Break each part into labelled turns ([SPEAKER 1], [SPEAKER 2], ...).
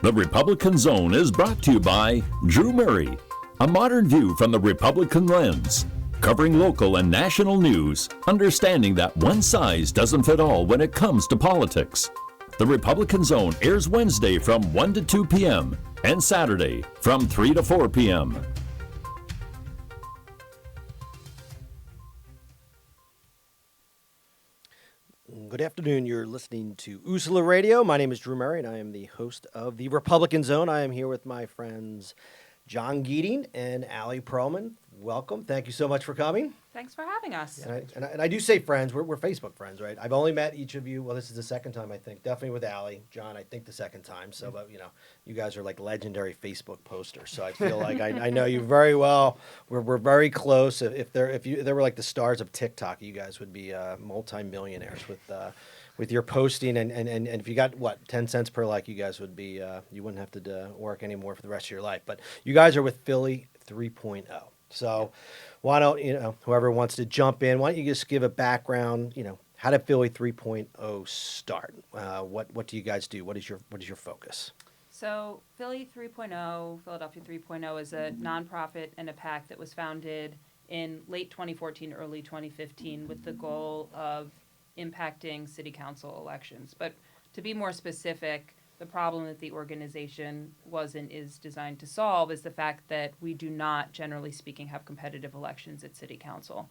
[SPEAKER 1] The Republican Zone is brought to you by Drew Murray, a modern view from the Republican lens, covering local and national news, understanding that one size doesn't fit all when it comes to politics. The Republican Zone airs Wednesday from 1 to 2 p.m. and Saturday from 3 to 4 p.m.
[SPEAKER 2] Good afternoon. You're listening to USLA Radio. My name is Drew Murray, and I am the host of the Republican Zone. I am here with my friends John Geeting and Allie Perelman. Welcome. Thank you so much for coming.
[SPEAKER 3] Thanks for having us.
[SPEAKER 2] And I do say friends. We're Facebook friends, right? I've only met each of you. Well, this is the second time, I think. Definitely with Allie. John, I think the second time. So, but you guys are like legendary Facebook posters. So I feel like I know you very well. We're very close. If there were like the stars of TikTok, you guys would be multi-millionaires with your posting. And if you got 10 cents per like, you guys would be you wouldn't have to work anymore for the rest of your life. But you guys are with Philly 3.0. So why don't, whoever wants to jump in, why don't you just give a background, how did Philly 3.0 start? What do you guys do? What is your focus?
[SPEAKER 3] So Philly 3.0, Philadelphia 3.0 is a nonprofit and a PAC that was founded in late 2014, early 2015 with the goal of impacting city council elections. But to be more specific, the problem that the organization was and is designed to solve is the fact that we do not, generally speaking, have competitive elections at city council.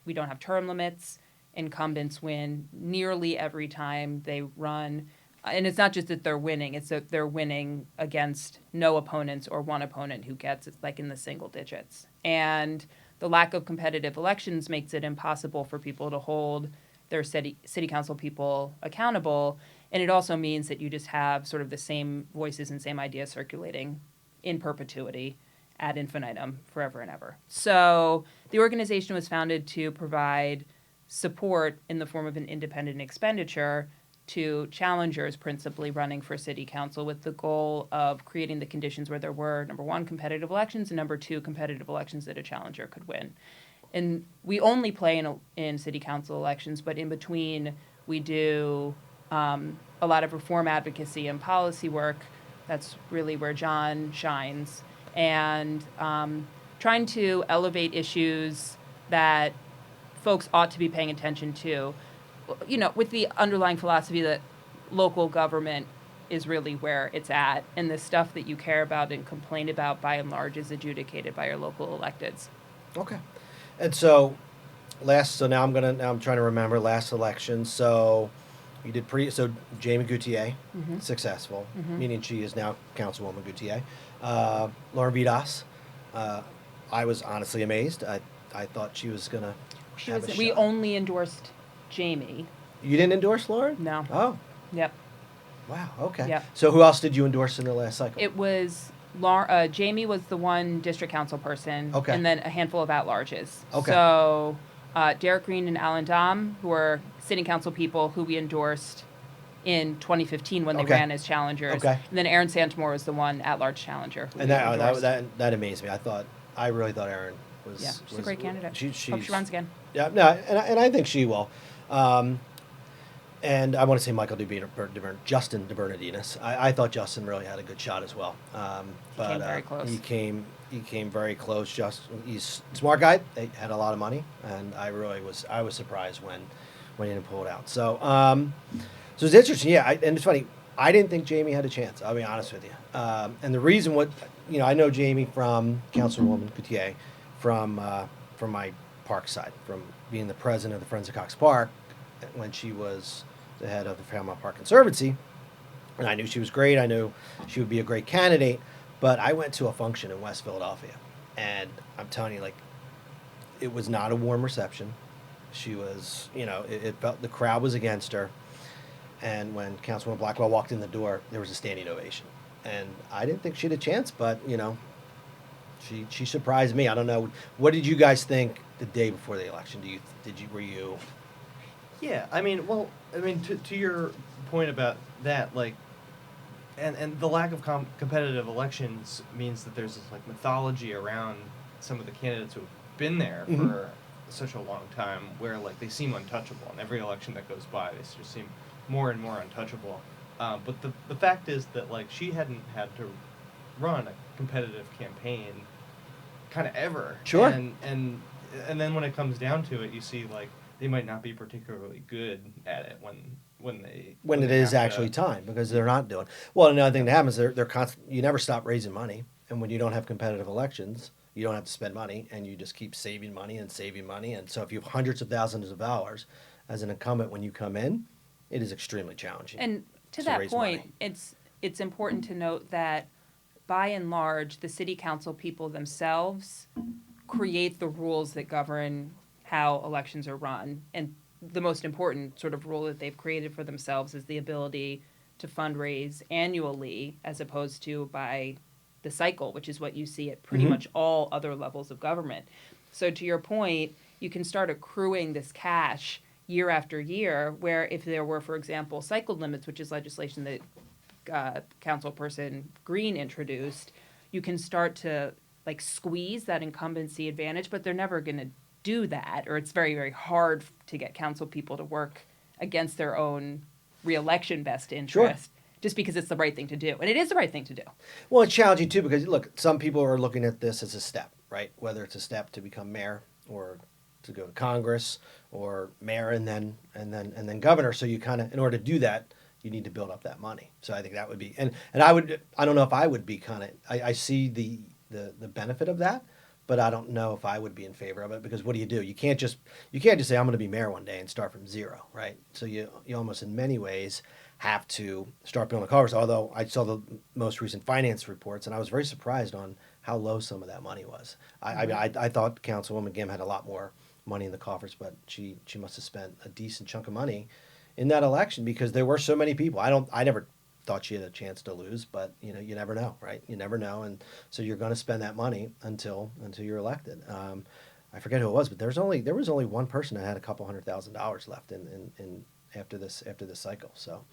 [SPEAKER 3] We don't have term limits. Incumbents win nearly every time they run. And it's not just that they're winning, it's that they're winning against no opponents or one opponent who gets it like in the single digits. And the lack of competitive elections makes it impossible for people to hold their city council people accountable. And it also means that you just have sort of the same voices and same ideas circulating in perpetuity ad infinitum, forever and ever. So the organization was founded to provide support in the form of an independent expenditure to challengers principally running for city council with the goal of creating the conditions where there were, number one, competitive elections, and number two, competitive elections that a challenger could win. And we only play in city council elections, but in between we do a lot of reform advocacy and policy work. That's really where John shines. And trying to elevate issues that folks ought to be paying attention to, with the underlying philosophy that local government is really where it's at, and the stuff that you care about and complain about by and large is adjudicated by your local electeds.
[SPEAKER 2] Okay. And so now I'm trying to remember last election. So you did Jamie Gauthier, successful, meaning she is now Councilwoman Gauthier. Lauren Vidas, I was honestly amazed. I thought she was gonna.
[SPEAKER 3] We only endorsed Jamie.
[SPEAKER 2] You didn't endorse Lauren?
[SPEAKER 3] No.
[SPEAKER 2] Oh.
[SPEAKER 3] Yep.
[SPEAKER 2] Wow. Okay.
[SPEAKER 3] Yep.
[SPEAKER 2] So who else did you endorse in the last cycle?
[SPEAKER 3] It was Jamie was the one district council person,
[SPEAKER 2] okay,
[SPEAKER 3] and then a handful of at-larges.
[SPEAKER 2] Okay.
[SPEAKER 3] So Derek Green and Alan Dom, who were city council people who we endorsed in 2015 when they ran as challengers.
[SPEAKER 2] Okay.
[SPEAKER 3] And then Aaron Santamore was the one at-large challenger.
[SPEAKER 2] And that amazed me. I really thought Aaron was.
[SPEAKER 3] Yeah, she's a great candidate. Hope she runs again.
[SPEAKER 2] Yeah, no, and I think she will. And I want to say Justin DeBernardinis. I thought Justin really had a good shot as well.
[SPEAKER 3] But came very close.
[SPEAKER 2] He came very close. He's a smart guy. They had a lot of money, and I was surprised when he didn't pull it out. So so it's interesting. Yeah, and it's funny. I didn't think Jamie had a chance. I'll be honest with you. And the reason I know Jamie from Councilwoman Gauthier from my park side, from being the president of the Friends of Cox Park when she was the head of the Fairmount Park Conservancy, and I knew she was great. I knew she would be a great candidate, but I went to a function in West Philadelphia, and I'm telling you, it was not a warm reception. She was, it felt the crowd was against her, and when Councilwoman Blackwell walked in the door, there was a standing ovation, and I didn't think she had a chance, but she surprised me. I don't know. What did you guys think the day before the election? Were you?
[SPEAKER 4] Yeah, to your point about that, and the lack of competitive elections means that there's this mythology around some of the candidates who have been there for such a long time, where they seem untouchable. And every election that goes by, they just seem more and more untouchable. But the fact is that like she hadn't had to run a competitive campaign kind of ever.
[SPEAKER 2] Sure.
[SPEAKER 4] And then when it comes down to it, you see like they might not be particularly good at it when
[SPEAKER 2] When it
[SPEAKER 4] they
[SPEAKER 2] is
[SPEAKER 4] have
[SPEAKER 2] actually
[SPEAKER 4] to.
[SPEAKER 2] time, because they're not doing well. Another thing that happens, they're constant. You never stop raising money, and when you don't have competitive elections, you don't have to spend money, and you just keep saving money and saving money. And so, if you have hundreds of thousands of dollars as an incumbent when you come in, it is extremely challenging.
[SPEAKER 3] And to
[SPEAKER 2] to
[SPEAKER 3] that
[SPEAKER 2] raise
[SPEAKER 3] point,
[SPEAKER 2] money.
[SPEAKER 3] it's important to note that by and large, the city council people themselves create the rules that govern how elections are run. And the most important sort of rule that they've created for themselves is the ability to fundraise annually as opposed to by the cycle, which is what you see at pretty much all other levels of government. So to your point, you can start accruing this cash year after year, where if there were, for example, cycle limits, which is legislation that Councilperson Green introduced, you can start to like squeeze that incumbency advantage, but they're never going to do that, or it's very, very hard to get council people to work against their own reelection best interest, just because it's the right thing to do, and it is the right thing to do.
[SPEAKER 2] Well, it's challenging too because look, some people are looking at this as a step, right? Whether it's a step to become mayor or to go to Congress or mayor and then governor. So you kind of, in order to do that, you need to build up that money. So I think that would be, and I don't know if I would be kind of, I see the benefit of that, but I don't know if I would be in favor of it, because what do? You can't just say I'm going to be mayor one day and start from zero, right? So you almost in many ways have to start building coffers. Although I saw the most recent finance reports, and I was very surprised on how low some of that money was. I thought Councilwoman Gim had a lot more money in the coffers, but she must have spent a decent chunk of money in that election because there were so many people. I never thought she had a chance to lose, but you never know, right? You never know, and so you're going to spend that money until you're elected. I forget who it was, but there was only one person that had a couple $100,000 left in after this cycle. So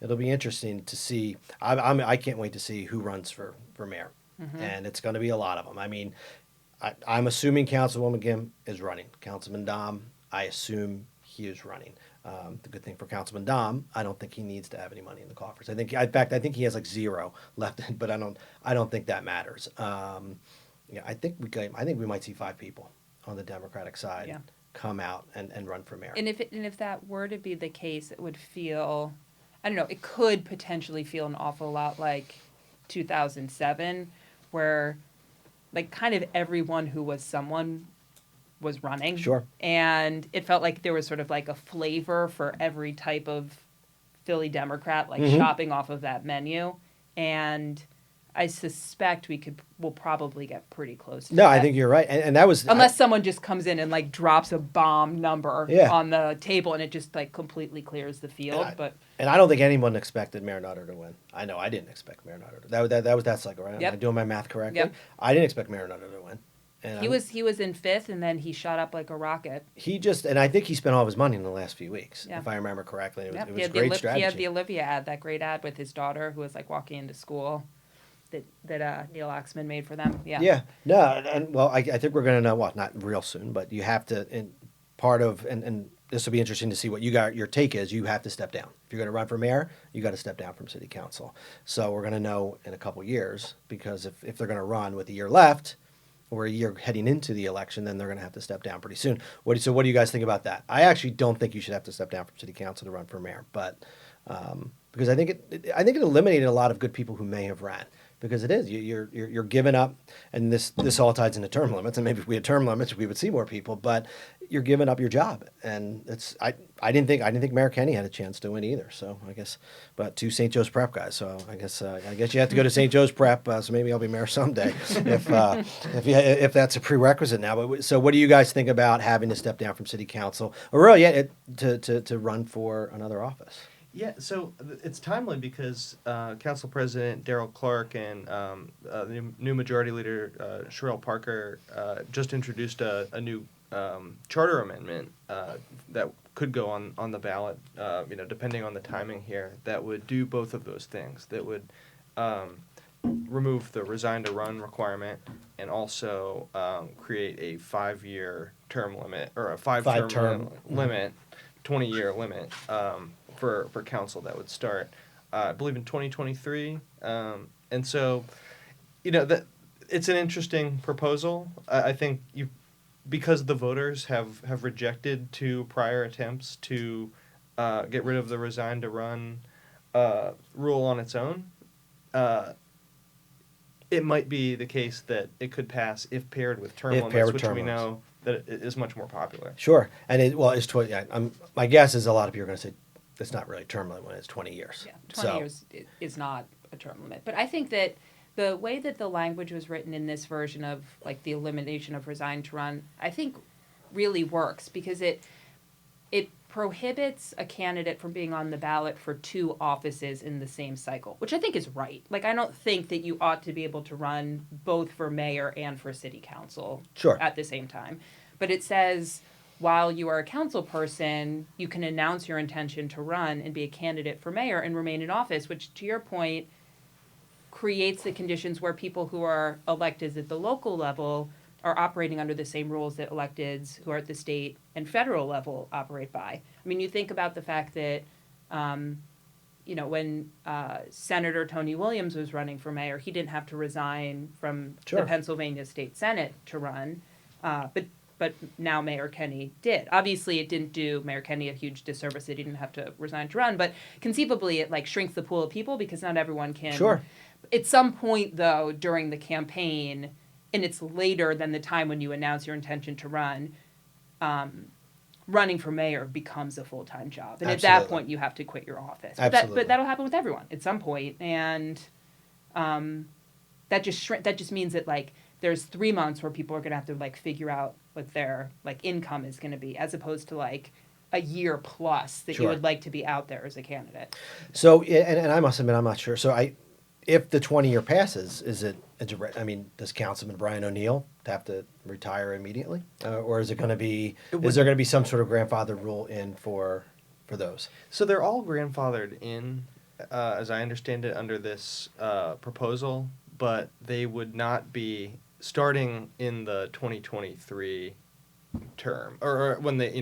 [SPEAKER 2] it'll be interesting to see. I can't wait to see who runs for mayor, and it's going to be a lot of them. I mean, I'm assuming Councilwoman Gim is running. Councilman Dom, I assume he is running. The good thing for Councilman Dom, I don't think he needs to have any money in the coffers. In fact, I think he has like zero left, but I don't think that matters. I think we might see 5 people on the Democratic side come out and run for mayor.
[SPEAKER 3] And if that were to be the case, it would feel, I don't know, it could potentially feel an awful lot like 2007, where like kind of everyone who was someone was running.
[SPEAKER 2] Sure.
[SPEAKER 3] And it felt like there was sort of like a flavor for every type of Philly Democrat, like shopping off of that menu. And I suspect we'll probably get pretty close to
[SPEAKER 2] No,
[SPEAKER 3] that.
[SPEAKER 2] I think you're right. And that was...
[SPEAKER 3] Unless someone just comes in and like drops a bomb number on the table and it just like completely clears the field.
[SPEAKER 2] And I don't think anyone expected Mayor Nutter to win. I know I didn't expect Mayor Nutter to. That was that cycle, right? Am I doing my math correctly?
[SPEAKER 3] Yep.
[SPEAKER 2] I didn't expect Mayor Nutter to win. And
[SPEAKER 3] he was in 5th, and then he shot up like a rocket.
[SPEAKER 2] And I think he spent all of his money in the last few weeks, if I remember correctly. It was great strategy.
[SPEAKER 3] He had the Olivia ad, that great ad with his daughter who was like walking into school that Neil Oxman made for them. Yeah.
[SPEAKER 2] Yeah. No, and well, I think we're going to know, well, not real soon, but you have to, and this will be interesting to see what your take is. You have to step down. If you're going to run for mayor, you got to step down from city council. So we're going to know in a couple years, because if they're going to run with a year left, or a year heading into the election, then they're going to have to step down pretty soon. So what do you guys think about that? I actually don't think you should have to step down from city council to run for mayor, but because I think it eliminated a lot of good people who may have ran. Because it is, you're giving up, and this all ties into term limits. And maybe if we had term limits, we would see more people. But you're giving up your job, and I didn't think Mayor Kenny had a chance to win either. So I guess, but 2 St. Joe's Prep guys. So I guess you have to go to St. Joe's Prep. So maybe I'll be mayor someday if that's a prerequisite now. But so what do you guys think about having to step down from city council, or really to run for another office?
[SPEAKER 4] Yeah, so it's timely because Council President Darrell Clark and the new Majority Leader Sherelle Parker just introduced a new charter amendment that could go on the ballot, depending on the timing here, that would do both of those things. That would remove the resign to run requirement and also create a 5-year term limit, or a five-term limit, 20-year limit for council that would start I believe in 2023. And so, that it's an interesting proposal. I think because the voters have rejected 2 prior attempts to get rid of the resign to run rule on its own. It might be the case that it could pass if paired with term
[SPEAKER 2] If
[SPEAKER 4] limits,
[SPEAKER 2] paired with
[SPEAKER 4] which
[SPEAKER 2] term
[SPEAKER 4] we
[SPEAKER 2] limits.
[SPEAKER 4] know that it is much more popular.
[SPEAKER 2] Sure, and it's 20. My guess is a lot of people are going to say it's not really term limit when it's 20 years.
[SPEAKER 3] Yeah, 20 years is not a term limit. But I think that the way that the language was written in this version of like the elimination of resign to run, I think really works because it prohibits a candidate from being on the ballot for 2 offices in the same cycle, which I think is right. Like, I don't think that you ought to be able to run both for mayor and for city council at the same time. But it says while you are a council person, you can announce your intention to run and be a candidate for mayor and remain in office, which, to your point, creates the conditions where people who are elected at the local level are operating under the same rules that electeds who are at the state and federal level operate by. I mean, you think about the fact that, when Senator Tony Williams was running for mayor, he didn't have to resign from the Pennsylvania State Senate to run, but now Mayor Kenny did. Obviously, it didn't do Mayor Kenny a huge disservice. He didn't have to resign to run, but conceivably, it like shrinks the pool of people because not everyone can.
[SPEAKER 2] Sure.
[SPEAKER 3] At some point, though, during the campaign, and it's later than the time when you announce your intention to run, running for mayor becomes a full-time job. And at that point, you have to quit your office. But that'll happen with everyone at some point. And that just means that, like, there's 3 months where people are going to have to, like, figure out what their, like, income is going to be, as opposed to, like, a year plus that you would like to be out there as a candidate.
[SPEAKER 2] So, and I must admit, I'm not sure. So if the 20-year passes, does Councilman Brian O'Neill have to retire immediately, or is it going to be? Is there going to be some sort of grandfather rule in for those?
[SPEAKER 4] So they're all grandfathered in, as I understand it, under this proposal, but they would not be starting in the 2023 term, or when the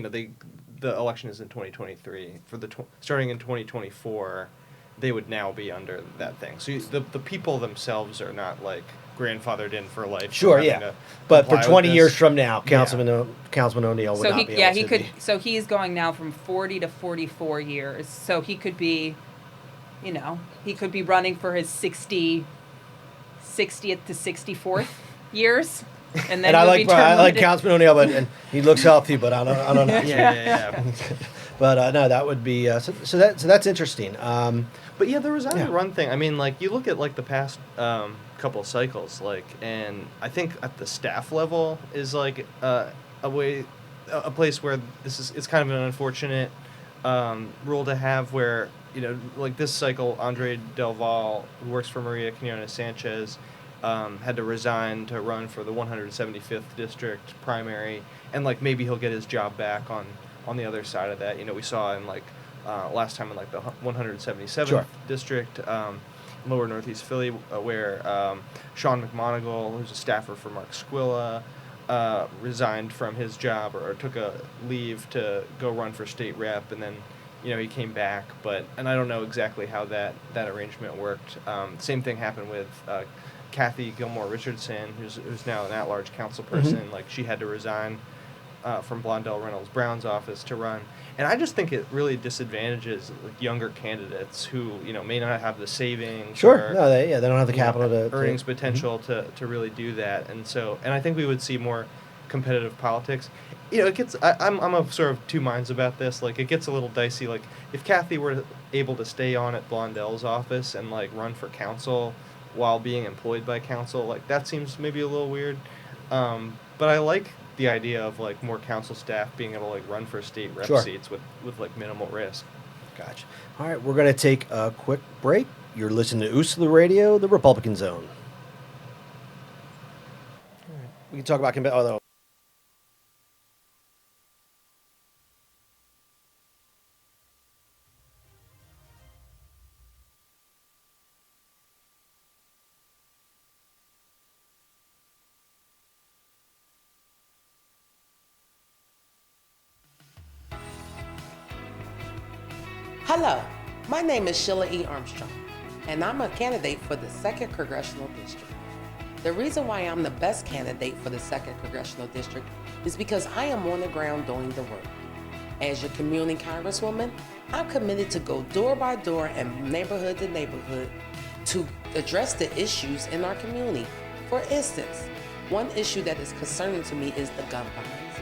[SPEAKER 4] election is in 2023 for starting in 2024. They would now be under that thing. So the people themselves are not like grandfathered in for life.
[SPEAKER 2] Sure, yeah. But for 20 years from now, Councilman O'Neill would not be able to be.
[SPEAKER 3] So he's going now from 40 to 44 years. So he could be, he could be running for his 60th to 64th years. And then
[SPEAKER 2] I like Councilman O'Neill, and he looks healthy, but I don't know.
[SPEAKER 4] Yeah.
[SPEAKER 2] But no, that would be so that's interesting.
[SPEAKER 4] But yeah, the resign to run thing. I mean, like you look at like the past couple of cycles, like, and I think at the staff level is like a place where it's kind of an unfortunate rule to have, where like this cycle, Andre Del Val, who works for Maria Quinones Sanchez, had to resign to run for the 175th district primary, and like maybe he'll get his job back on the other side of that. We saw in like last time in like the 177th district, lower northeast Philly, where Sean McMonigal, who's a staffer for Mark Squilla, resigned from his job or took a leave to go run for state rep, and then he came back. And I don't know exactly how that arrangement worked. Same thing happened with Kathy Gilmore Richardson, who's now an at-large council person. Mm-hmm. Like, she had to resign from Blondell Reynolds Brown's office to run. And I just think it really disadvantages like younger candidates who may not have the savings.
[SPEAKER 2] Sure, no, they don't have the capital to
[SPEAKER 4] earnings potential to really do that. And I think we would see more competitive politics. It gets. I'm of sort of two minds about this. Like, it gets a little dicey. Like, if Kathy were able to stay on at Blondell's office and like run for council while being employed by council, like that seems maybe a little weird. But I like the idea of like more council staff being able to like run for state rep seats with like minimal risk.
[SPEAKER 2] Gotcha. All right, we're going to take a quick break. You're listening to USLA Radio, the Republican Zone. All right. We can talk about
[SPEAKER 5] Hello, My name is Sheila E. Armstrong, and I'm a candidate for the 2nd Congressional District. The reason why I'm the best candidate for the 2nd Congressional District is because I am on the ground doing the work. As your community congresswoman, I'm committed to go door by door and neighborhood to neighborhood to address the issues in our community. For instance, one issue that is concerning to me is the gun violence.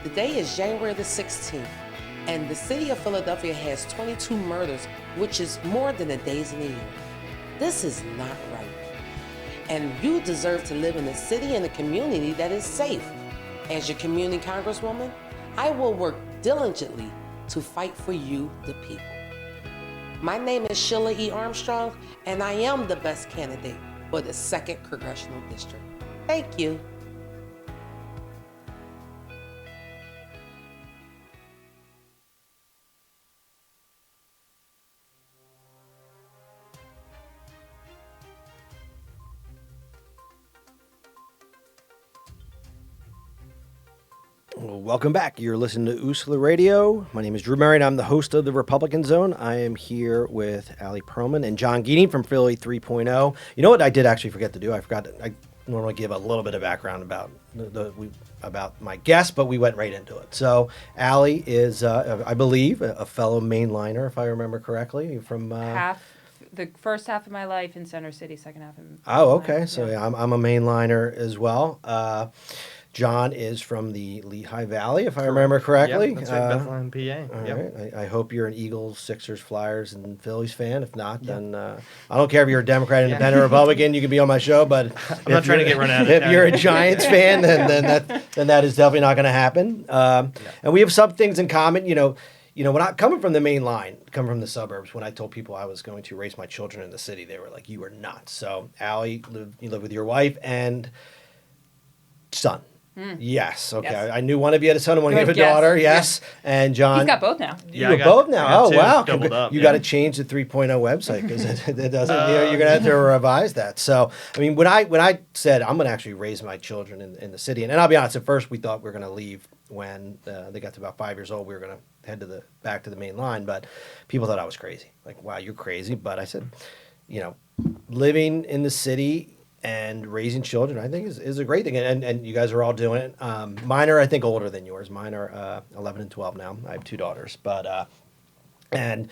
[SPEAKER 5] Today is January the 16th, and the city of Philadelphia has 22 murders, which is more than a days in a year. This is not right. And you deserve to live in a city and a community that is safe. As your community congresswoman, I will work diligently to fight for you, the people. My name is Sheila E. Armstrong, and I am the best candidate for the 2nd Congressional District. Thank you.
[SPEAKER 2] Well, welcome back. You're listening to USLA Radio. My name is Drew Murray, and I'm the host of the Republican Zone. I am here with Ali Perelman and John Geeting from Philly 3.0. You know what I did actually forget to do? I normally give a little bit of background about about my guest, but we went right into it. So Ali is, I believe, a fellow mainliner, if I remember correctly, from
[SPEAKER 3] The first half of my life in Center City, second half in
[SPEAKER 2] Oh, okay.
[SPEAKER 3] life,
[SPEAKER 2] So
[SPEAKER 3] yeah.
[SPEAKER 2] yeah, I'm a mainliner as well. John is from the Lehigh Valley, if I remember correctly.
[SPEAKER 4] Yep, that's right, Bethlehem, PA.
[SPEAKER 2] All
[SPEAKER 4] Yep.
[SPEAKER 2] right. I hope you're an Eagles, Sixers, Flyers, and Phillies fan. If not, then I don't care if you're a Democrat, Independent, Republican. You can be on my show, but
[SPEAKER 4] I'm not trying to get run out of
[SPEAKER 2] if
[SPEAKER 4] town.
[SPEAKER 2] you're a Giants fan, then that is definitely not going to happen. And we have some things in common. You know, when I coming from the main line, coming from the suburbs, when I told people I was going to raise my children in the city, they were like, "You are nuts." So, Allie, you live with your wife and son. Yes. Okay.
[SPEAKER 3] Yes.
[SPEAKER 2] I knew one of you had a son and one of you
[SPEAKER 3] Good
[SPEAKER 2] had a daughter.
[SPEAKER 3] guess.
[SPEAKER 2] Yes. And John.
[SPEAKER 3] He's got both now.
[SPEAKER 4] Yeah,
[SPEAKER 2] You
[SPEAKER 4] I
[SPEAKER 2] have
[SPEAKER 4] got-
[SPEAKER 2] both
[SPEAKER 4] I
[SPEAKER 2] now.
[SPEAKER 4] got
[SPEAKER 2] Oh,
[SPEAKER 4] two,
[SPEAKER 2] wow.
[SPEAKER 4] doubled up,
[SPEAKER 2] You
[SPEAKER 4] yeah.
[SPEAKER 2] got to change the 3.0 website because it doesn't, you're going to have to revise that. So, I mean, when I said I'm going to actually raise my children in the city, and I'll be honest, at first we thought we were going to leave when they got to about 5 years old. We were going to head back to the main line, but people thought I was crazy. Like, wow, you're crazy. But I said, living in the city and raising children, I think, is a great thing. And you guys are all doing it. Mine are, I think, older than yours. Mine are 11 and 12 now. I have two daughters. But, and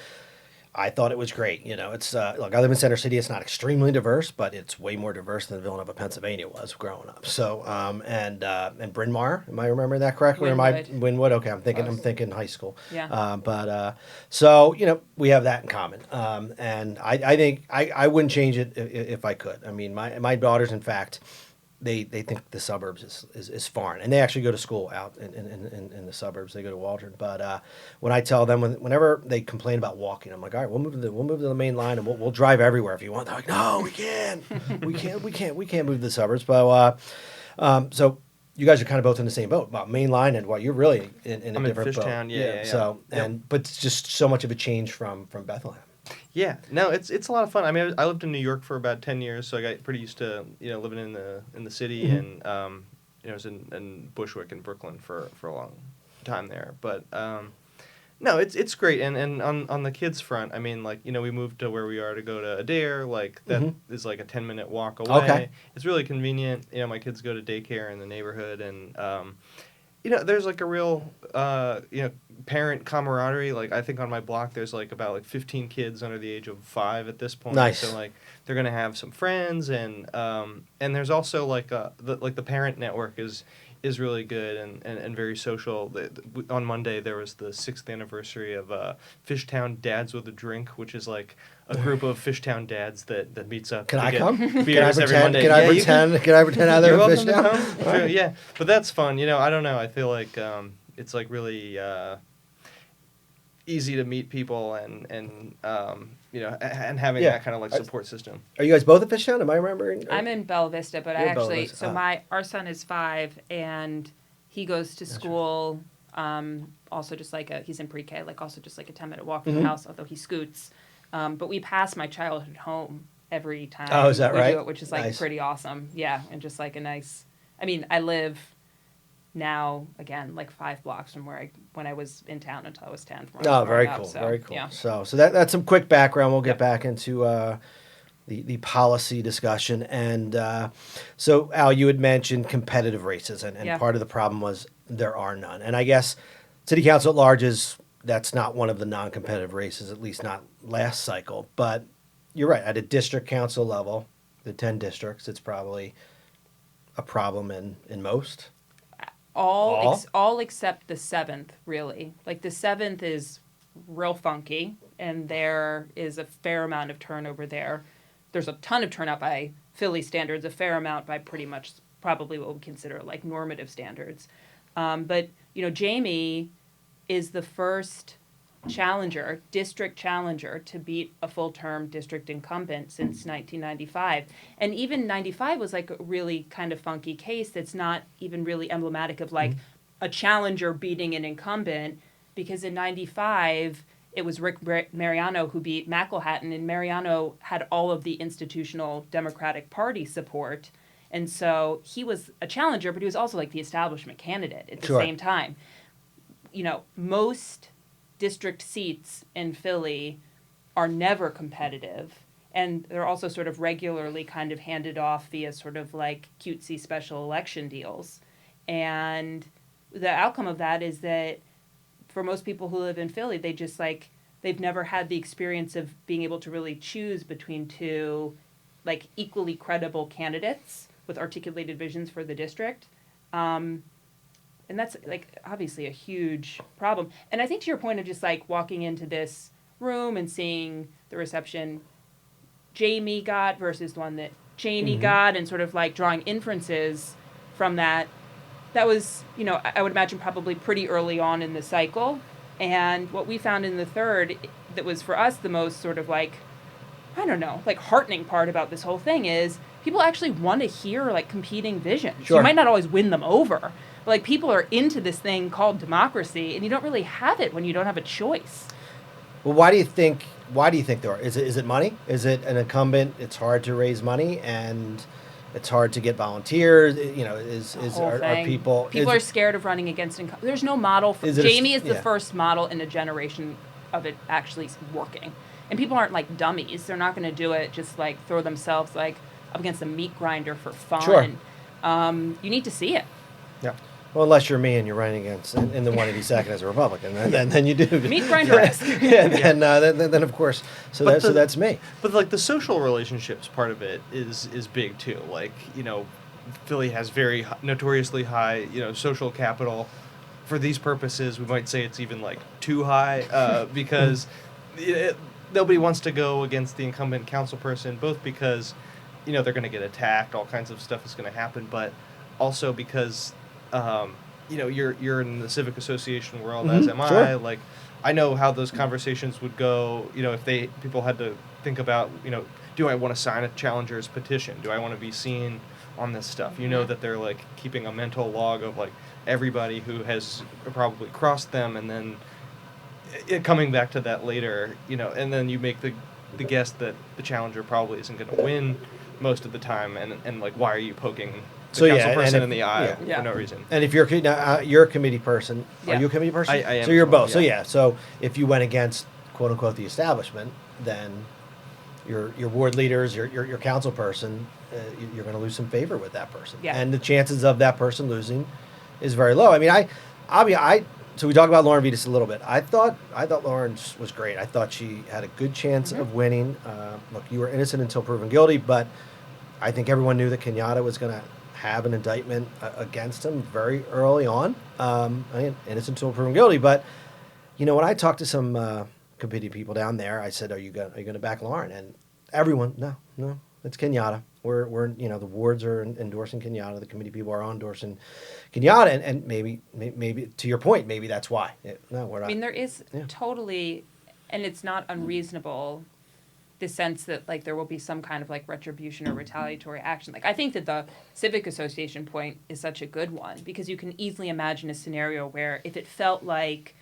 [SPEAKER 2] I thought it was great. It's, look, I live in Center City. It's not extremely diverse, but it's way more diverse than Villanova, Pennsylvania was growing up. So, and Bryn Mawr, am I remembering that correctly? Or am I Wynwood? Okay, I'm thinking high school.
[SPEAKER 3] Yeah.
[SPEAKER 2] So, we have that in common. And I think I wouldn't change it if I could. I mean, my daughters, in fact, they think the suburbs is foreign, and they actually go to school out in the suburbs. They go to Waldron. But when I tell them, whenever they complain about walking, I'm like, all right, we'll move to the main line, and we'll drive everywhere if you want. They're like, no, we can't, we can't move to the suburbs. But so you guys are kind of both in the same boat about main line, and you're really in a
[SPEAKER 4] I'm
[SPEAKER 2] different
[SPEAKER 4] in Fishtown,
[SPEAKER 2] boat.
[SPEAKER 4] yeah.
[SPEAKER 2] So but it's just so much of a change from Bethlehem.
[SPEAKER 4] Yeah, no, it's a lot of fun. I mean, I lived in New York for about 10 years, so I got pretty used to living in the city, and I was in Bushwick and Brooklyn for a long time there. But no, it's great, and on the kids front, I mean, like we moved to where we are to go to Adair, like that is like a 10-minute walk away.
[SPEAKER 2] Okay.
[SPEAKER 4] It's really convenient. My kids go to daycare in the neighborhood, and there's like a real parent camaraderie. Like I think on my block there's about 15 kids under the age of 5 at this point.
[SPEAKER 2] Nice.
[SPEAKER 4] So they're gonna have some friends, and there's also the parent network is really good and very social. On Monday there was the 6th anniversary of Fishtown Dads with a Drink, which is like a group of Fishtown dads that meets up.
[SPEAKER 2] Can
[SPEAKER 4] to
[SPEAKER 2] I
[SPEAKER 4] get
[SPEAKER 2] come?
[SPEAKER 4] beers every Monday.
[SPEAKER 2] Can I pretend? Can I pretend I live
[SPEAKER 4] You're
[SPEAKER 2] in
[SPEAKER 4] welcome to
[SPEAKER 2] Fishtown?
[SPEAKER 4] come. Sure, yeah, but that's fun. I don't know. I feel like it's really easy to meet people and having that kind of support system.
[SPEAKER 2] Are you guys both at Fishtown? Am I remembering?
[SPEAKER 3] I'm in Bella Vista, but
[SPEAKER 2] You're in Bella Vista.
[SPEAKER 3] our son is 5 and he goes to school. Also, just he's in pre-K, also just a 10-minute walk from the house, although he scoots. But we pass my childhood home every time.
[SPEAKER 2] Oh, is that
[SPEAKER 3] we
[SPEAKER 2] right?
[SPEAKER 3] do it, which is
[SPEAKER 2] Nice.
[SPEAKER 3] pretty awesome. Yeah, and just a nice. I mean, I live now, again, like 5 blocks from when I was in town until I was 10. From when I was
[SPEAKER 2] Oh, very
[SPEAKER 3] growing up.
[SPEAKER 2] cool,
[SPEAKER 3] So,
[SPEAKER 2] very cool.
[SPEAKER 3] Yeah.
[SPEAKER 2] So that's some quick background. We'll get
[SPEAKER 3] Yep.
[SPEAKER 2] back into the policy discussion. And so, Al, you had mentioned competitive races, and
[SPEAKER 3] Yeah.
[SPEAKER 2] part of the problem was there are none. And I guess city council at large that's not one of the non-competitive races, at least not last cycle. But you're right. At a district council level, the 10 districts, it's probably a problem in most.
[SPEAKER 3] All except the 7th, really. Like the 7th is real funky, and there is a fair amount of turnover there. There's a ton of turnout by Philly standards, a fair amount by pretty much probably what we consider like normative standards. But Jamie is the first district challenger, to beat a full-term district incumbent since 1995. And even 95 was like a really kind of funky case that's not even really emblematic of like a challenger beating an incumbent, because in 95, it was Rick Mariano who beat McElhatton, and Mariano had all of the institutional Democratic Party support. And so he was a challenger, but he was also like the establishment candidate at the
[SPEAKER 2] Sure.
[SPEAKER 3] same time. Most district seats in Philly are never competitive, and they're also sort of regularly kind of handed off via sort of like cutesy special election deals. And the outcome of that is that for most people who live in Philly, they've never had the experience of being able to really choose between two like equally credible candidates with articulated visions for the district. And that's like obviously a huge problem. And I think to your point of just like walking into this room and seeing the reception Jamie got versus the one that Cheney got, and sort of like drawing inferences from that was, I would imagine probably pretty early on in the cycle. And what we found in the third that was for us the most sort of like, I don't know, like heartening part about this whole thing is people actually want to hear like competing visions.
[SPEAKER 2] Sure.
[SPEAKER 3] You might not always win them over, but like people are into this thing called democracy, and you don't really have it when you don't have a choice.
[SPEAKER 2] Well, why do you think there are? Is it money? Is it an incumbent? It's hard to raise money, and it's hard to get volunteers. Are people?
[SPEAKER 3] People are scared of running against incumbents. There's no model. Jamie is the
[SPEAKER 2] yeah.
[SPEAKER 3] first model in a generation of it actually working, and people aren't like dummies. They're not going to do it just like throw themselves like up against a meat grinder for fun.
[SPEAKER 2] Sure.
[SPEAKER 3] You need to see it.
[SPEAKER 2] Yeah. Well, unless you're me and you're running against in the 182nd as a Republican, then you do.
[SPEAKER 3] Meat grinder-esque.
[SPEAKER 2] Yeah. Then of course. So that's me.
[SPEAKER 4] But like the social relationships part of it is big too. Like Philly has very notoriously high social capital. For these purposes, we might say it's even like too high because nobody wants to go against the incumbent council person, both because they're going to get attacked, all kinds of stuff is going to happen, but also because you're in the civic association world, as am
[SPEAKER 2] sure.
[SPEAKER 4] I. Like, I know how those conversations would go. If people had to think about, do I want to sign a challenger's petition? Do I want to be seen on this stuff? That they're like keeping a mental log of like everybody who has probably crossed them, and then coming back to that later. And then you make the guess that the challenger probably isn't going to win most of the time, and like, why are you poking the council person in the eye for no reason?
[SPEAKER 2] And if you're a committee person,
[SPEAKER 3] Yeah.
[SPEAKER 2] Are you a committee person?
[SPEAKER 4] I am
[SPEAKER 2] So you're
[SPEAKER 4] as well,
[SPEAKER 2] both.
[SPEAKER 4] yeah.
[SPEAKER 2] So if you went against quote unquote the establishment, then your ward leaders, your council person, you're going to lose some favor with that person.
[SPEAKER 3] Yeah.
[SPEAKER 2] And the chances of that person losing is very low. I mean, so we talked about Lauren Vitas a little bit. I thought Lauren was great. I thought she had a good chance of winning. Look, you were innocent until proven guilty, but I think everyone knew that Kenyatta was going to have an indictment against him very early on. Innocent until proven guilty. But when I talked to some committee people down there, I said, "Are you going to back Lauren?" And everyone, no, it's Kenyatta. We're the wards are endorsing Kenyatta. The committee people are endorsing Kenyatta, and maybe to your point, maybe that's why. No, we're not.
[SPEAKER 3] I mean, there is totally, and it's not unreasonable, the sense that like there will be some kind of like retribution or retaliatory action. Like I think that the civic association point is such a good one, because you can easily imagine a scenario where if it felt like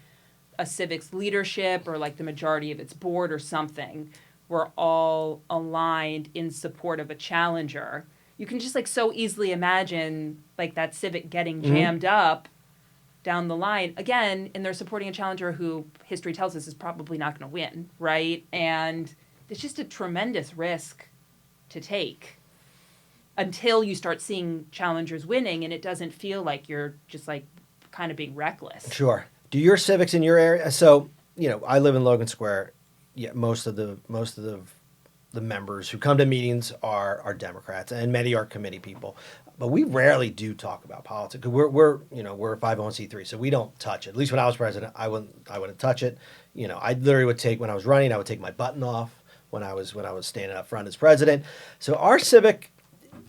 [SPEAKER 3] a civic's leadership or like the majority of its board or something were all aligned in support of a challenger, you can just like so easily imagine like that civic getting jammed up down the line again, and they're supporting a challenger who history tells us is probably not going to win, right? And it's just a tremendous risk to take until you start seeing challengers winning, and it doesn't feel like you're just like kind of being reckless.
[SPEAKER 2] Sure. Do your civics in your area? So I live in Logan Square. Yeah, most of the members who come to meetings are Democrats, and many are committee people. But we rarely do talk about politics. We're a 501c3, so we don't touch it. At least when I was president, I wouldn't touch it. I literally would take, when I was running, I would take my button off when I was standing up front as president. So our civic,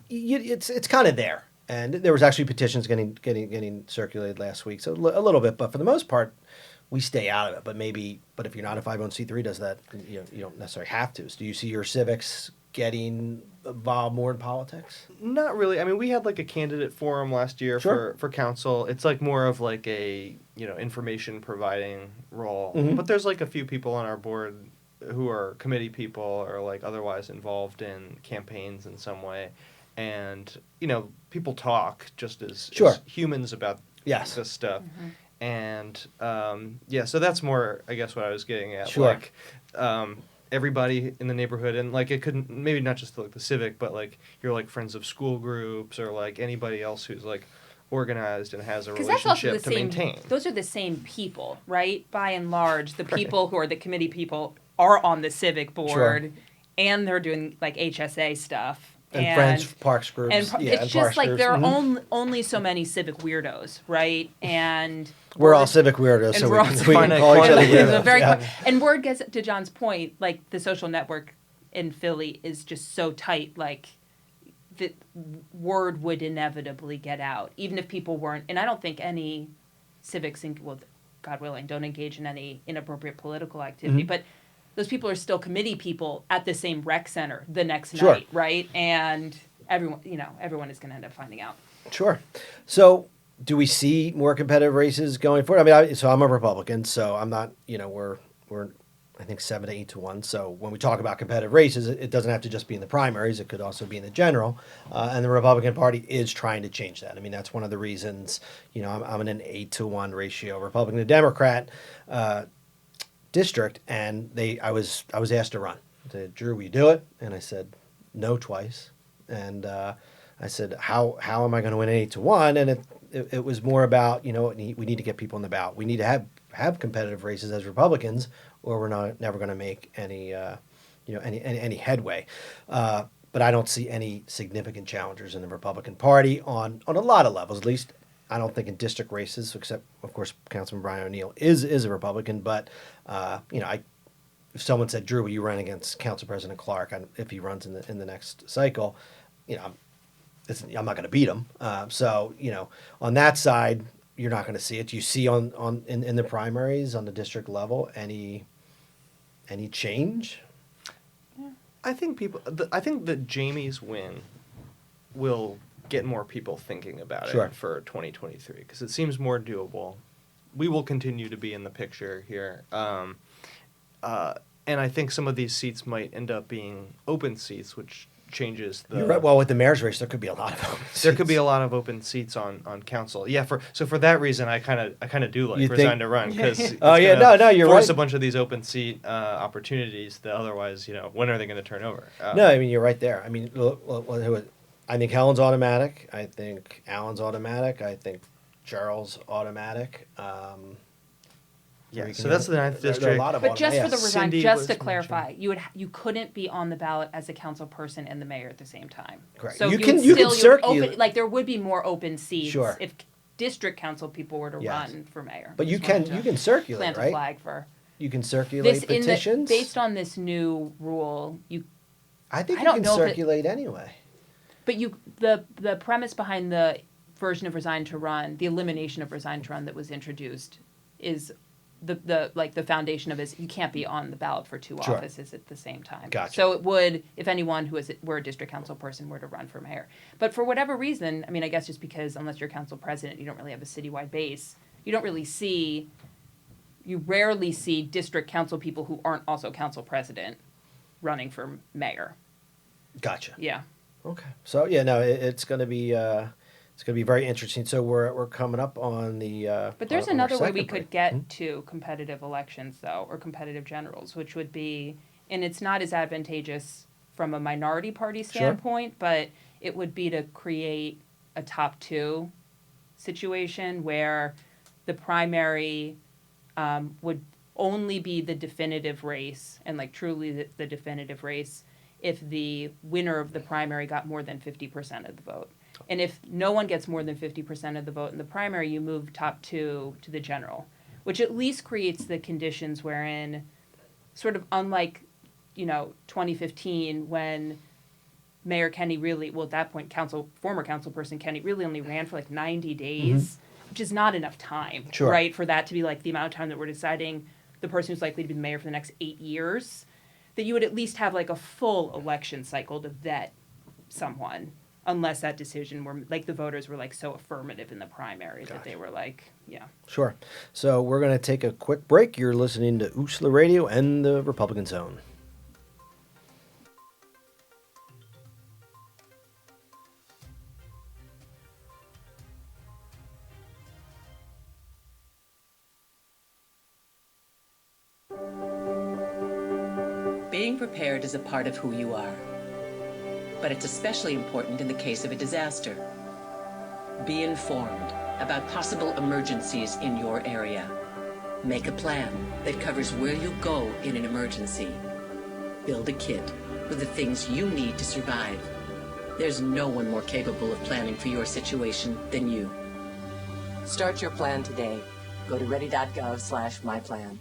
[SPEAKER 2] it's kind of there. And there was actually petitions getting circulated last week, so a little bit. But for the most part, we stay out of it. But if you're not a 501c3, does that you don't necessarily have to. So do you see your civics getting involved more in politics?
[SPEAKER 4] Not really. I mean, we had like a candidate forum last year
[SPEAKER 2] Sure.
[SPEAKER 4] for council. It's like more of like a information providing role.
[SPEAKER 2] Mhm.
[SPEAKER 4] But there's like a few people on our board who are committee people or like otherwise involved in campaigns in some way. And people talk just as humans about
[SPEAKER 2] Yes.
[SPEAKER 4] this stuff. And so that's more, I guess, what I was getting at.
[SPEAKER 2] Sure.
[SPEAKER 4] Like everybody in the neighborhood, and like it couldn't, maybe not just like the civic, but like you're like friends of school groups or like anybody else who's like organized and has a
[SPEAKER 3] Because that's also
[SPEAKER 4] relationship
[SPEAKER 3] the
[SPEAKER 4] to
[SPEAKER 3] same.
[SPEAKER 4] maintain.
[SPEAKER 3] Those are the same people, right? By and large, the people who are the committee people are on the civic board, and they're doing like HSA stuff.
[SPEAKER 2] And friends, parks groups.
[SPEAKER 3] And it's just like
[SPEAKER 2] groups.
[SPEAKER 3] there are only so many civic weirdos, right? And
[SPEAKER 2] We're all civic weirdos,
[SPEAKER 3] and
[SPEAKER 2] so
[SPEAKER 3] we're
[SPEAKER 2] we
[SPEAKER 3] all
[SPEAKER 2] can
[SPEAKER 3] civic
[SPEAKER 2] call each other
[SPEAKER 3] It's a
[SPEAKER 2] weirdos.
[SPEAKER 3] very
[SPEAKER 2] Yeah.
[SPEAKER 3] and word gets to John's point, like the social network in Philly is just so tight, like the word would inevitably get out, even if people weren't. And I don't think any civics, God willing, don't engage in any inappropriate political activity, but those people are still committee people at the same rec center the next
[SPEAKER 2] Sure.
[SPEAKER 3] night, right? And everyone is going to end up finding out.
[SPEAKER 2] Sure. So, do we see more competitive races going forward? I mean, I'm a Republican, so I'm not. We're I think 7 to 8 to 1. So when we talk about competitive races, it doesn't have to just be in the primaries. It could also be in the general. And the Republican Party is trying to change that. I mean, that's one of the reasons. I'm in an 8 to 1 ratio, Republican to Democrat district, and I was asked to run. I said, Drew, will you do it? And I said no twice. And I said, how am I going to win an 8 to 1? And it was more about, we need to get people in the ballot. We need to have competitive races as Republicans, or we're never going to make any headway. But I don't see any significant challengers in the Republican Party on a lot of levels. At least I don't think in district races, except of course Councilman Brian O'Neill is a Republican. But if someone said, Drew, will you run against Council President Clark if he runs in the next cycle? I'm not going to beat him. So on that side, you're not going to see it. Do you see in the primaries on the district level any change?
[SPEAKER 4] I think that Jamie's win will get more people thinking about
[SPEAKER 2] Sure.
[SPEAKER 4] it for 2023 because it seems more doable. We will continue to be in the picture here. And I think some of these seats might end up being open seats, which changes the...
[SPEAKER 2] You're right. Well, with the mayor's race, there could be a lot of open seats.
[SPEAKER 4] There could be a lot of open seats on council. Yeah, for that reason, I kind of do like
[SPEAKER 2] You
[SPEAKER 4] Resign
[SPEAKER 2] think-
[SPEAKER 4] to Run because
[SPEAKER 2] you're
[SPEAKER 4] force
[SPEAKER 2] right.
[SPEAKER 4] a bunch of these open seat opportunities that otherwise, when are they going to turn over?
[SPEAKER 2] No, I mean, you're right there. I mean, I think Helen's automatic. I think Alan's automatic. I think Charles automatic.
[SPEAKER 4] Yeah,
[SPEAKER 2] you
[SPEAKER 4] so
[SPEAKER 2] can-
[SPEAKER 4] that's the 9th
[SPEAKER 2] there are a
[SPEAKER 4] district.
[SPEAKER 2] lot of
[SPEAKER 3] But just for the
[SPEAKER 2] automatics.
[SPEAKER 3] resign,
[SPEAKER 4] Cindy
[SPEAKER 3] just
[SPEAKER 4] was
[SPEAKER 3] to
[SPEAKER 4] mentioned.
[SPEAKER 3] clarify, you couldn't be on the ballot as a council person and the mayor at the same time.
[SPEAKER 2] Correct.
[SPEAKER 3] So
[SPEAKER 2] You
[SPEAKER 3] you
[SPEAKER 2] can-
[SPEAKER 3] would
[SPEAKER 2] you can
[SPEAKER 3] still,
[SPEAKER 2] circulate-
[SPEAKER 3] like there would be more open seats
[SPEAKER 2] Sure.
[SPEAKER 3] if district council people were to
[SPEAKER 2] Yes.
[SPEAKER 3] run for mayor.
[SPEAKER 2] But you
[SPEAKER 3] Just wanted
[SPEAKER 2] can
[SPEAKER 3] to
[SPEAKER 2] circulate,
[SPEAKER 3] plant a
[SPEAKER 2] right?
[SPEAKER 3] flag for
[SPEAKER 2] You can circulate
[SPEAKER 3] this
[SPEAKER 2] petitions.
[SPEAKER 3] based on this new rule.
[SPEAKER 2] I think
[SPEAKER 3] I
[SPEAKER 2] you
[SPEAKER 3] don't
[SPEAKER 2] can
[SPEAKER 3] know if it-
[SPEAKER 2] circulate anyway.
[SPEAKER 3] But the premise behind the version of Resign to Run, the elimination of Resign to Run that was introduced, is the foundation of is you can't be on the ballot for two
[SPEAKER 2] Sure.
[SPEAKER 3] offices at the same time.
[SPEAKER 2] Gotcha.
[SPEAKER 3] So it would, if anyone were a district council person were to run for mayor. But for whatever reason, I mean, I guess just because unless you're council president, you don't really have a citywide base. You rarely see district council people who aren't also council president running for mayor.
[SPEAKER 2] Gotcha.
[SPEAKER 3] Yeah.
[SPEAKER 2] Okay. So yeah, no, it's going to be very interesting. So we're coming up on the.
[SPEAKER 3] But there's
[SPEAKER 2] on our
[SPEAKER 3] another way we
[SPEAKER 2] second break.
[SPEAKER 3] could get to competitive elections, though, or competitive generals, which would be, and it's not as advantageous from a minority party standpoint, but it would be to create a top two situation where the primary would only be the definitive race and like truly the definitive race if the winner of the primary got more than 50% of the vote. And if no one gets more than 50% of the vote in the primary, you move top two to the general, which at least creates the conditions wherein, sort of unlike, 2015 when Mayor Kenny really, well, at that point, former council person Kenny really only ran for like 90 days, which is not enough time,
[SPEAKER 2] Sure.
[SPEAKER 3] right? For that to be like the amount of time that we're deciding the person who's likely to be the mayor for the next 8 years, that you would at least have like a full election cycle to vet someone, unless that decision were like the voters were like so affirmative in the primary that they were like, yeah.
[SPEAKER 2] Sure. So we're going to take a quick break. You're listening to USLA Radio and the Republican Zone.
[SPEAKER 6] Being prepared is a part of who you are, but it's especially important in the case of a disaster. Be informed about possible emergencies in your area. Make a plan that covers where you'll go in an emergency. Build a kit with the things you need to survive. There's no one more capable of planning for your situation than you. Start your plan today. Go to ready.gov/myplan.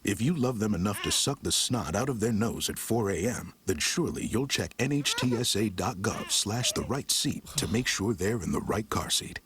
[SPEAKER 7] If you love them enough to suck the snot out of their nose at 4 a.m., then surely you'll check nhtsa.gov/the right seat to make sure they're in the right car seat.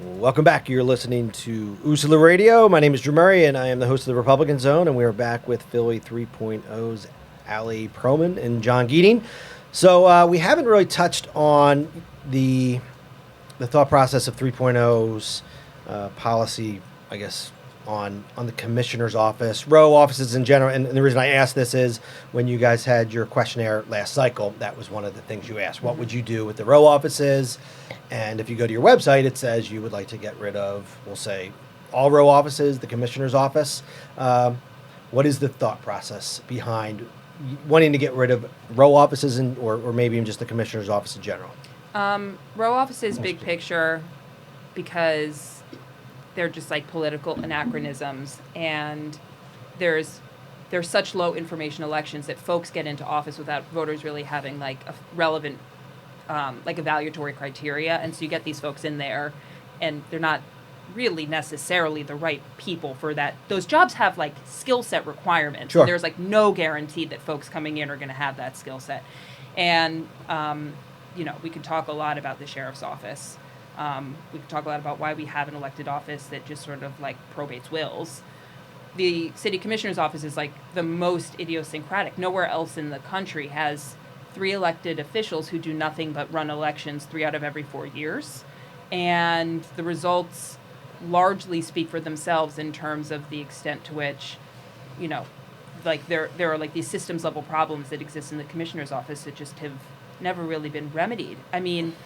[SPEAKER 2] Welcome back. You're listening to USLA Radio. My name is Drew Murray, and I am the host of the Republican Zone, and we are back with Philly 3.0's Allie Perelman and John Geeting. So we haven't really touched on the thought process of 3.0's policy, I guess, on the commissioner's office, row offices in general. And the reason I asked this is when you guys had your questionnaire last cycle, that was one of the things you asked. What would you do with the row offices? And if you go to your website, it says you would like to get rid of, we'll say, all row offices, the commissioner's office. What is the thought process behind wanting to get rid of row offices or maybe even just the commissioner's office in general?
[SPEAKER 3] Row offices, big picture, because they're just like political anachronisms, and there's such low information elections that folks get into office without voters really having like a relevant like evaluatory criteria, and so you get these folks in there and they're not really necessarily the right people for that. Those jobs have like skill set requirements.
[SPEAKER 2] Sure.
[SPEAKER 3] And there's like no guarantee that folks coming in are going to have that skill set. And we could talk a lot about the sheriff's office. We could talk a lot about why we have an elected office that just sort of like probates wills. The city commissioner's office is like the most idiosyncratic. Nowhere else in the country has 3 elected officials who do nothing but run elections 3 out of every 4 years. And the results largely speak for themselves in terms of the extent to which, like there are like these systems level problems that exist in the commissioner's office that just have never really been remedied. I mean,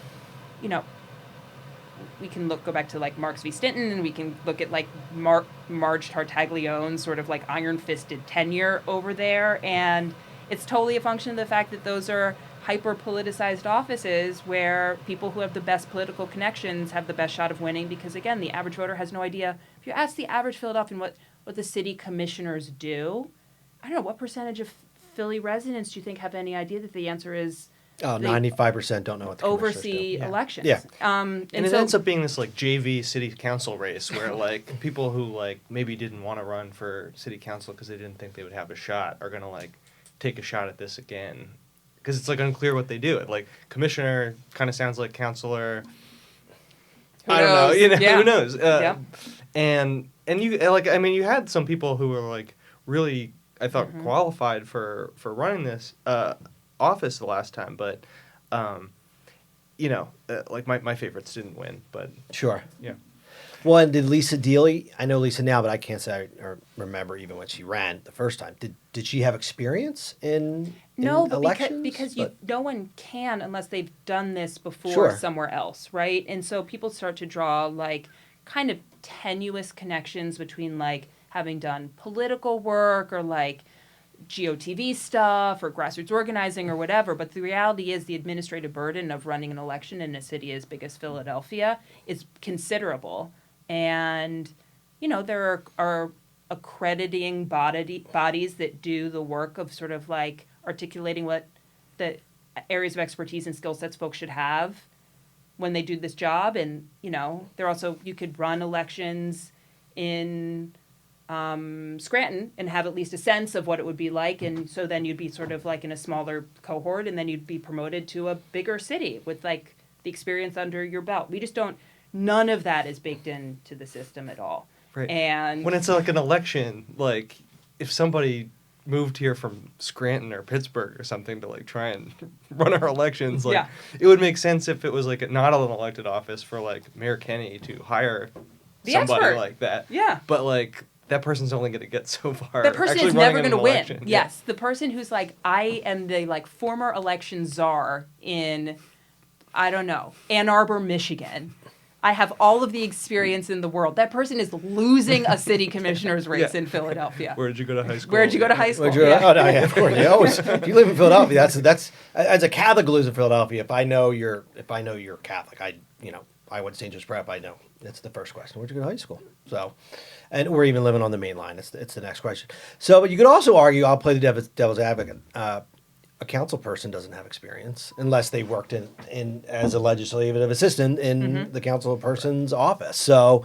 [SPEAKER 3] we can go back to like Marks v. Stinton, and we can look at like Marge Tartaglione's sort of like iron-fisted tenure over there, and it's totally a function of the fact that those are hyper-politicized offices where people who have the best political connections have the best shot of winning, because again, the average voter has no idea. If you ask the average Philadelphian what the city commissioners do, I don't know, what percentage of Philly residents do you think have any idea that the answer is
[SPEAKER 2] Oh,
[SPEAKER 3] they
[SPEAKER 2] 95% don't know what the commissioners
[SPEAKER 3] oversee
[SPEAKER 2] do.
[SPEAKER 3] elections.
[SPEAKER 2] Yeah.
[SPEAKER 3] And
[SPEAKER 4] And it
[SPEAKER 3] so,
[SPEAKER 4] ends up being this like JV city council race where like people who like maybe didn't want to run for city council because they didn't think they would have a shot are gonna like take a shot at this again because it's like unclear what they do. Like commissioner kind of sounds like counselor. I don't know.
[SPEAKER 3] knows?
[SPEAKER 4] You know,
[SPEAKER 3] Yeah.
[SPEAKER 4] who knows?
[SPEAKER 3] Yeah.
[SPEAKER 4] And you like I mean you had some people who were like really I thought
[SPEAKER 3] Mm-hmm.
[SPEAKER 4] qualified for running this office the last time, but you know like my favorites didn't win, but
[SPEAKER 2] Sure.
[SPEAKER 4] yeah.
[SPEAKER 2] Well, and did Lisa Dealey? I know Lisa now, but I can't say or remember even when she ran the first time. Did she have experience in
[SPEAKER 3] no,
[SPEAKER 2] in
[SPEAKER 3] but
[SPEAKER 2] elections?
[SPEAKER 3] because no one can unless they've done this before
[SPEAKER 2] Sure.
[SPEAKER 3] somewhere else, right? And so people start to draw like kind of tenuous connections between like having done political work or like GOTV stuff or grassroots organizing or whatever. But the reality is the administrative burden of running an election in a city as big as Philadelphia is considerable. And, you know, there are accrediting bodies that do the work of sort of like articulating what the areas of expertise and skill sets folks should have when they do this job. And, you know, they're also, you could run elections in Scranton and have at least a sense of what it would be like. And so then you'd be sort of like in a smaller cohort and then you'd be promoted to a bigger city with like the experience under your belt. We just don't, none of that is baked into the system at all.
[SPEAKER 4] Right.
[SPEAKER 3] And
[SPEAKER 4] When it's like an election, like if somebody moved here from Scranton or Pittsburgh or something to like try and run our elections, like
[SPEAKER 3] Yeah.
[SPEAKER 4] it would make sense if it was like not an elected office for like Mayor Kenny to hire
[SPEAKER 3] The
[SPEAKER 4] somebody
[SPEAKER 3] expert.
[SPEAKER 4] like that.
[SPEAKER 3] Yeah.
[SPEAKER 4] But like that person's only going to get so far.
[SPEAKER 3] the person
[SPEAKER 4] actually
[SPEAKER 3] is never
[SPEAKER 4] running
[SPEAKER 3] going to
[SPEAKER 4] an
[SPEAKER 3] win.
[SPEAKER 4] election.
[SPEAKER 3] Yes, the person who's like, I am the like former election czar in, I don't know, Ann Arbor, Michigan. I have all of the experience in the world. That person is losing a city commissioner's race
[SPEAKER 4] Yeah.
[SPEAKER 3] in Philadelphia.
[SPEAKER 4] Where did you go to high school?
[SPEAKER 3] Where did you go to high school?
[SPEAKER 2] Would you-
[SPEAKER 3] Yeah.
[SPEAKER 2] Oh, no, yeah, of course. You always, if you live in Philadelphia, that's as a Catholic who lives in Philadelphia. If I know you're Catholic, I went to St. Joe's Prep. I know that's the first question. Where'd you go to high school? So, and we're even living on the main line. It's the next question. So, but you could also argue. I'll play the devil's advocate. A council person doesn't have experience unless they worked in as a legislative assistant in the council person's office. So,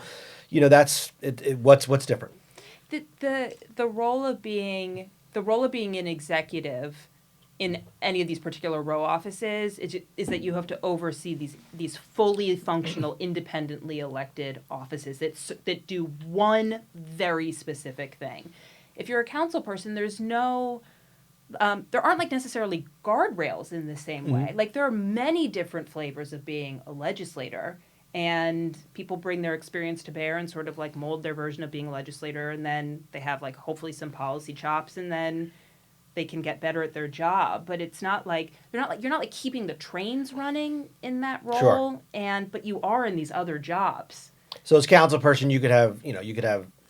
[SPEAKER 2] you know, that's it. What's different?
[SPEAKER 3] The role of being an executive in any of these particular row offices is that you have to oversee these fully functional, independently elected offices that do one very specific thing. If you're a council person, there's no there aren't like necessarily guardrails in the same way. Like there are many different flavors of being a legislator, and people bring their experience to bear and sort of like mold their version of being a legislator, and then they have like hopefully some policy chops, and then they can get better at their job. But it's not like you're not like keeping the trains running in that role,
[SPEAKER 2] Sure.
[SPEAKER 3] but you are in these other jobs.
[SPEAKER 2] So as council person, you could have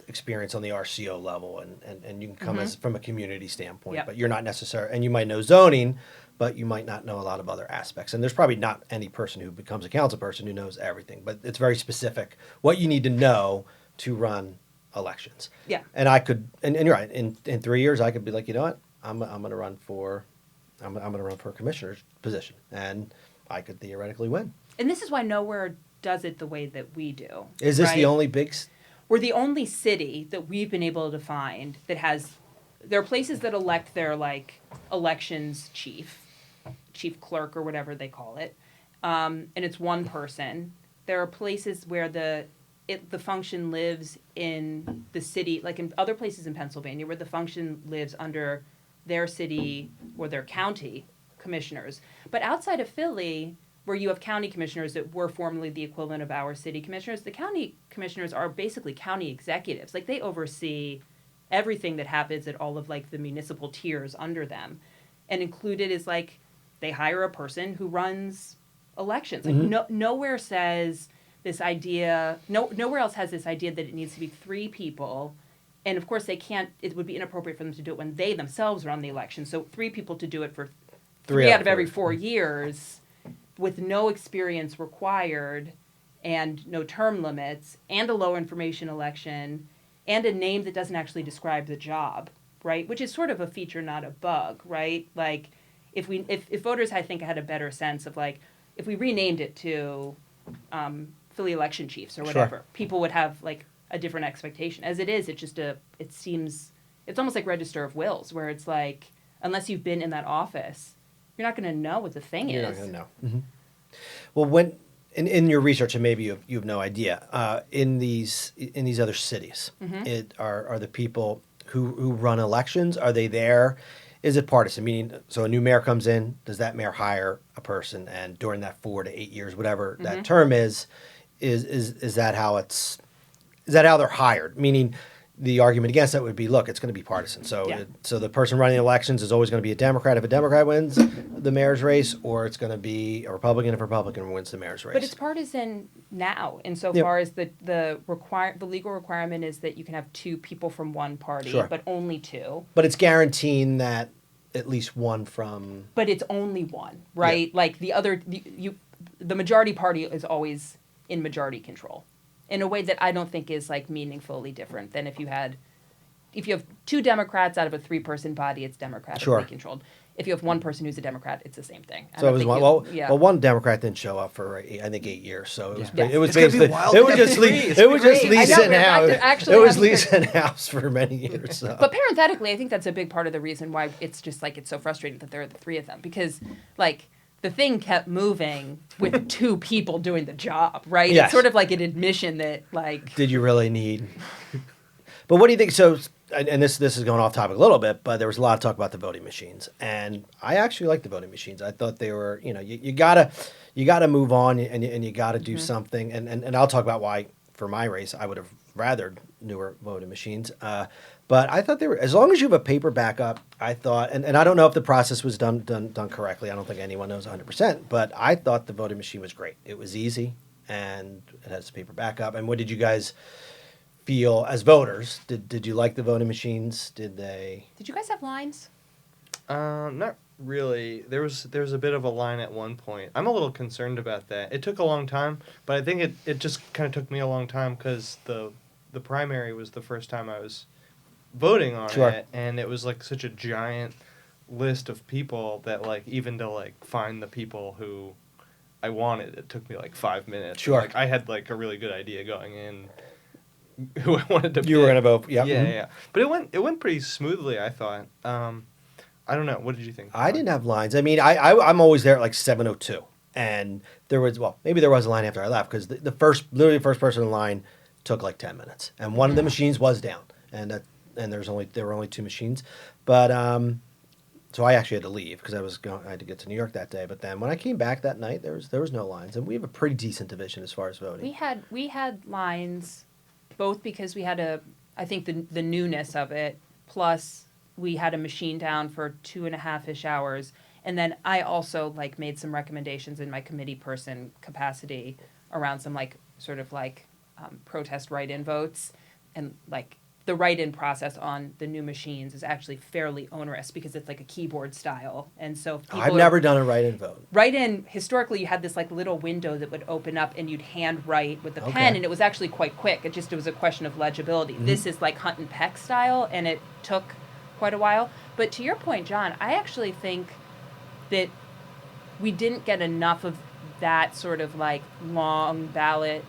[SPEAKER 2] experience on the RCO level, and you can come as from a community standpoint,
[SPEAKER 3] Yep.
[SPEAKER 2] but you're not necessarily, and you might know zoning, but you might not know a lot of other aspects. And there's probably not any person who becomes a council person who knows everything, but it's very specific what you need to know to run elections.
[SPEAKER 3] Yeah.
[SPEAKER 2] And I could, and you're right. In 3 years, I could be like, you know what, I'm going to run for a commissioner's position, and I could theoretically win.
[SPEAKER 3] And this is why nowhere does it the way that we do.
[SPEAKER 2] Is this the
[SPEAKER 3] right?
[SPEAKER 2] only big?
[SPEAKER 3] We're the only city that we've been able to find that has. There are places that elect their like elections chief clerk or whatever they call it, and it's one person. There are places where the function lives in the city, like in other places in Pennsylvania, where the function lives under their city or their county commissioners. But outside of Philly, where you have county commissioners that were formerly the equivalent of our city commissioners, the county commissioners are basically county executives. Like they oversee everything that happens at all of like the municipal tiers under them. And included is like they hire a person who runs elections. Like nowhere says this idea, nowhere else has this idea that it needs to be 3 people. And of course it would be inappropriate for them to do it when they themselves run the election. So 3 people to do it for 3 out of every 4 years with no experience required and no term limits and a low information election and a name that doesn't actually describe the job, right? Which is sort of a feature, not a bug, right? Like if voters, I think, had a better sense of like, if we renamed it to Philly election chiefs or whatever, people would have like a different expectation. As it is, it seems, it's almost like Register of Wills, where it's like, unless you've been in that office, you're not going to know what the thing
[SPEAKER 2] You're
[SPEAKER 3] is.
[SPEAKER 2] not going to know. Mm-hmm. Well, when in your research, and maybe you have no idea, in these other cities, are the people who run elections, are they there? Is it partisan? Meaning, so a new mayor comes in, does that mayor hire a person, and during that 4 to 8 years, whatever that term is that how is that how they're hired? Meaning, the argument against that would be, look, it's going to be partisan. So, so the person running the elections is always going to be a Democrat if a Democrat wins the mayor's race, or it's going to be a Republican if a Republican wins the mayor's race.
[SPEAKER 3] But it's partisan now, insofar as the legal requirement is that you can have 2 people from one party, but only 2.
[SPEAKER 2] But it's guaranteeing that at least one from.
[SPEAKER 3] But it's only one, right? Yeah. Like the majority party is always in majority control, in a way that I don't think is like meaningfully different than if you have 2 Democrats out of a 3-person body, it's democratically controlled. If you have one person who's a Democrat, it's the same thing.
[SPEAKER 2] So it was one. Well, one Democrat didn't show up for I think 8 years. So it was
[SPEAKER 4] basically
[SPEAKER 2] it was just Lisa and House. It was Lisa and House for many years. So.
[SPEAKER 3] But parenthetically, I think that's a big part of the reason why it's just like it's so frustrating that there are the 3 of them, because like the thing kept moving with 2 people doing the job, right?
[SPEAKER 2] Yes.
[SPEAKER 3] It's sort of like an admission that like.
[SPEAKER 2] Did you really need? But what do you think? So. And this is going off topic a little bit, but there was a lot of talk about the voting machines, and I actually like the voting machines. I thought they were, you gotta move on, and you gotta do something. And I'll talk about why for my race I would have rathered newer voting machines. But I thought they were, as long as you have a paper backup. I thought, and I don't know if the process was done correctly. I don't think anyone knows 100%. But I thought the voting machine was great. It was easy, and it has a paper backup. And what did you guys feel as voters? Did you like the voting machines? Did
[SPEAKER 3] you guys have lines?
[SPEAKER 4] Not really. There was a bit of a line at one point. I'm a little concerned about that. It took a long time, but I think it just kind of took me a long time because the primary was the first time I was voting on it, and it was like such a giant list of people that like even to like find the people who I wanted, it took me like 5 minutes.
[SPEAKER 2] Sure.
[SPEAKER 4] Like I had like a really good idea going in who I wanted to.
[SPEAKER 2] You were gonna vote, yeah.
[SPEAKER 4] Yeah. But it went pretty smoothly, I thought. I don't know. What did you think?
[SPEAKER 2] I didn't have lines. I mean, I'm always there at like 7:02, and there was maybe there was a line after I left because the first person in line took like 10 minutes, and one of the machines was down, and there were only 2 machines, but so I actually had to leave because I had to get to New York that day. But then when I came back that night, there was no lines, and we have a pretty decent division as far as voting.
[SPEAKER 3] We had lines. Both because we had I think the newness of it, plus we had a machine down for 2.5-ish hours. And then I also like made some recommendations in my committee person capacity around some like sort of like protest write-in votes. And like the write-in process on the new machines is actually fairly onerous because it's like a keyboard style. And so
[SPEAKER 2] I've never done a write-in vote.
[SPEAKER 3] Write-in, historically, you had this like little window that would open up and you'd hand write with the pen, and it was actually quite quick. It was a question of legibility. Mm-hmm. This is like Hunt and Peck style, and it took quite a while. But to your point, John, I actually think that we didn't get enough of that sort of like long ballot,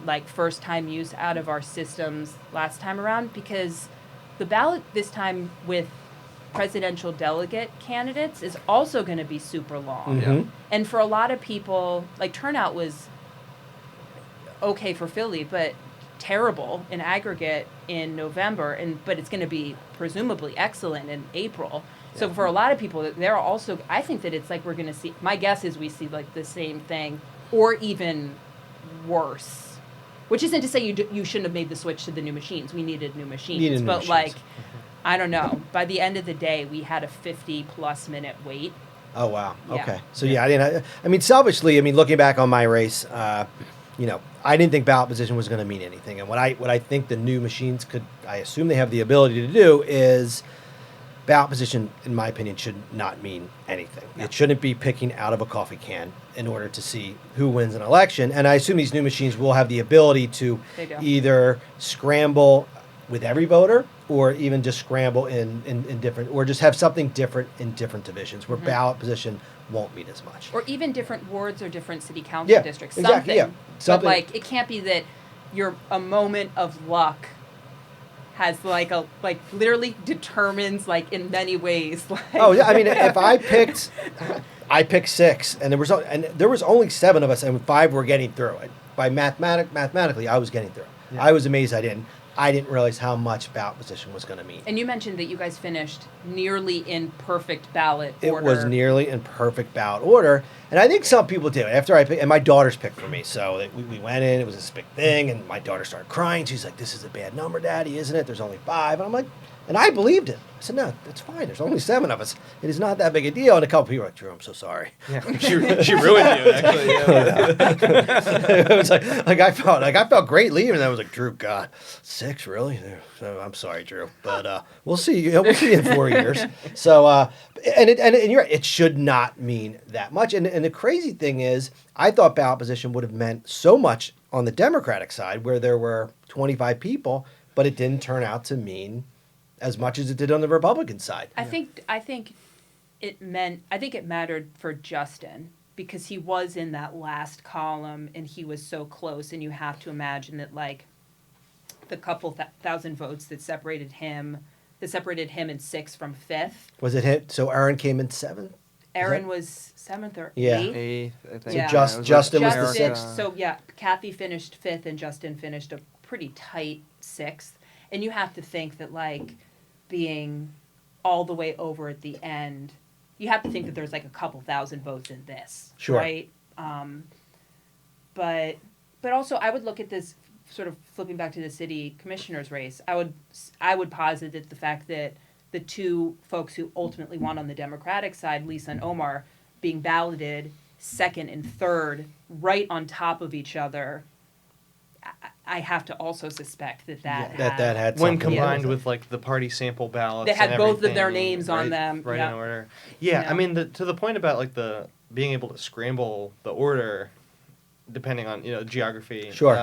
[SPEAKER 3] like first time use out of our systems last time around, because the ballot this time with presidential delegate candidates is also going to be super long.
[SPEAKER 2] Mm-hmm.
[SPEAKER 3] And for a lot of people, like turnout was okay for Philly, but terrible in aggregate in November, but it's going to be presumably excellent in April. So for a lot of people, they're also, I think that it's like we're going to see, my guess is we see like the same thing or even worse. Which isn't to say you shouldn't have made the switch to the new machines. We needed new machines. Like, I don't know. By the end of the day, we had a 50-plus minute wait.
[SPEAKER 2] Oh, wow.
[SPEAKER 3] Yeah.
[SPEAKER 2] Okay. So, I mean, selfishly, looking back on my race, I didn't think ballot position was going to mean anything. And what I think the new machines could, I assume they have the ability to do, is ballot position, in my opinion, should not mean anything. No. It shouldn't be picking out of a coffee can in order to see who wins an election. And I assume these new machines will have the ability to either scramble with every voter, or even just scramble in different, or just have something different in different divisions where ballot position won't mean as much.
[SPEAKER 3] Or even different wards or different city council districts.
[SPEAKER 2] Exactly,
[SPEAKER 3] Something.
[SPEAKER 2] yeah. Something.
[SPEAKER 3] But like, it can't be that a moment of luck has literally determines in many ways.
[SPEAKER 2] Oh yeah, I mean, if I picked 6, and there was only 7 of us, and 5 were getting through it. By mathematically, I was getting through it.
[SPEAKER 4] Yeah.
[SPEAKER 2] I was amazed I didn't realize how much ballot position was going to mean.
[SPEAKER 3] And you mentioned that you guys finished nearly in perfect ballot
[SPEAKER 2] It
[SPEAKER 3] order.
[SPEAKER 2] was nearly in perfect ballot order, and I think some people did. After I picked, and my daughters picked for me, so we went in. It was this big thing, and my daughter started crying. She's like, "This is a bad number, Daddy, isn't it? There's only 5." And I'm like, and I believed it. I said, "No, that's fine. There's only 7 of us. It is not that big a deal." And a couple people were like, "Drew, I'm so sorry."
[SPEAKER 4] Yeah, she ruined you actually. Yeah.
[SPEAKER 2] It was like I felt great leaving. And I was like, "Drew, God, 6 really?" So I'm sorry, Drew, but we'll see. We'll see in 4 years. So and you're right. It should not mean that much. And the crazy thing is, I thought ballot position would have meant so much on the Democratic side, where there were 25 people, but it didn't turn out to mean as much as it did on the Republican side.
[SPEAKER 3] I think it mattered for Justin because he was in that last column and he was so close, and you have to imagine that the couple thousand votes that separated him in 6th from 5th.
[SPEAKER 2] Was it hit? So Aaron came in 7th?
[SPEAKER 3] Aaron was 7th or 8th?
[SPEAKER 2] Yeah.
[SPEAKER 4] 8th, I think.
[SPEAKER 3] Yeah.
[SPEAKER 2] So Justin was the
[SPEAKER 3] Justin,
[SPEAKER 2] 6th.
[SPEAKER 3] so yeah, Kathy finished 5th and Justin finished a pretty tight 6th. And you have to think that being all the way over at the end, you have to think that there's a couple thousand votes in this,
[SPEAKER 2] Sure.
[SPEAKER 3] right? But also I would look at this sort of flipping back to the city commissioner's race. I would posit that the fact that the 2 folks who ultimately won on the Democratic side, Lisa and Omar, being balloted 2nd and 3rd right on top of each other, I have to also suspect that
[SPEAKER 2] had
[SPEAKER 4] When
[SPEAKER 2] something
[SPEAKER 4] combined
[SPEAKER 2] to do
[SPEAKER 4] with the party sample ballots,
[SPEAKER 3] they had
[SPEAKER 4] and
[SPEAKER 3] both of their
[SPEAKER 4] everything,
[SPEAKER 3] names on them.
[SPEAKER 4] right
[SPEAKER 3] Yeah.
[SPEAKER 4] in order. Yeah,
[SPEAKER 3] Yeah.
[SPEAKER 4] I mean, to the point about the being able to scramble the order, depending on geography.
[SPEAKER 2] Sure.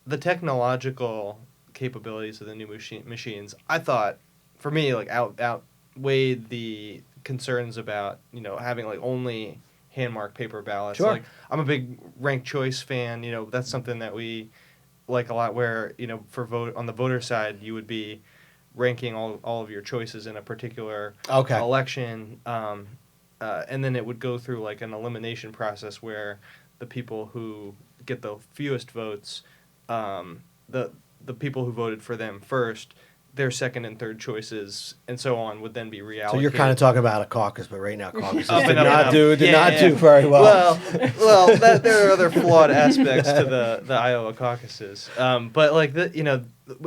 [SPEAKER 4] The technological capabilities of the new machines, I thought, for me, outweighed the concerns about having only hand-marked paper ballots.
[SPEAKER 2] Sure.
[SPEAKER 4] I'm a big ranked choice fan. That's something that we like a lot, where for vote on the voter side, you would be ranking all of your choices in a particular election, and then it would go through an elimination process where the people who get the fewest votes, the people who voted for them first, their second and third choices and so on would then be reallocated.
[SPEAKER 2] So you're kind of talking about a caucus, but right now caucuses
[SPEAKER 4] Up
[SPEAKER 2] did
[SPEAKER 4] and up
[SPEAKER 2] not
[SPEAKER 4] and
[SPEAKER 2] do
[SPEAKER 4] up.
[SPEAKER 2] did
[SPEAKER 4] Yeah,
[SPEAKER 2] not
[SPEAKER 4] yeah.
[SPEAKER 2] do very well.
[SPEAKER 4] Well, there are other flawed aspects to the Iowa caucuses. But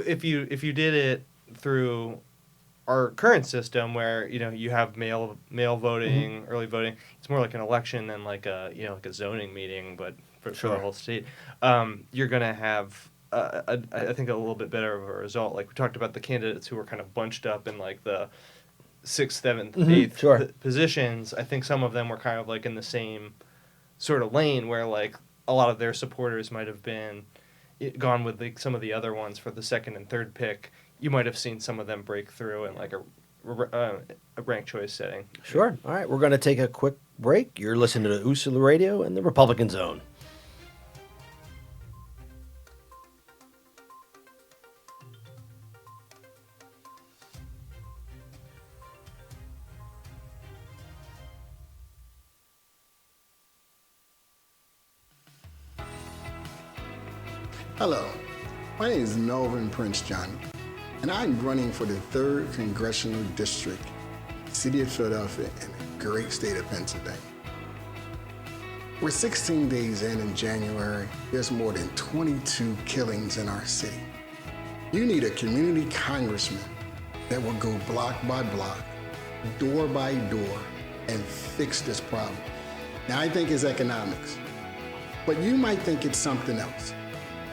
[SPEAKER 4] if you did it through our current system, where you have mail voting, early voting, it's more like an election than a zoning meeting, but for the whole state. You're gonna have I think a little bit better of a result. We talked about the candidates who were kind of bunched up in the 6th, 7th, 8th positions. I think some of them were kind of in the same sort of lane, where a lot of their supporters might have been gone with some of the other ones for the 2nd and 3rd pick. You might have seen some of them break through in a ranked choice setting.
[SPEAKER 2] Sure. All right, we're going to take a quick break. You're listening to Usula Radio and the Republican Zone.
[SPEAKER 8] Hello, my name is Melvin Prince Johnny, and I'm running for the 3rd Congressional District, City of Philadelphia, in the great state of Pennsylvania. We're 16 days in January. There's more than 22 killings in our city. You need a community congressman that will go block by block, door by door, and fix this problem. Now, I think it's economics, but you might think it's something else.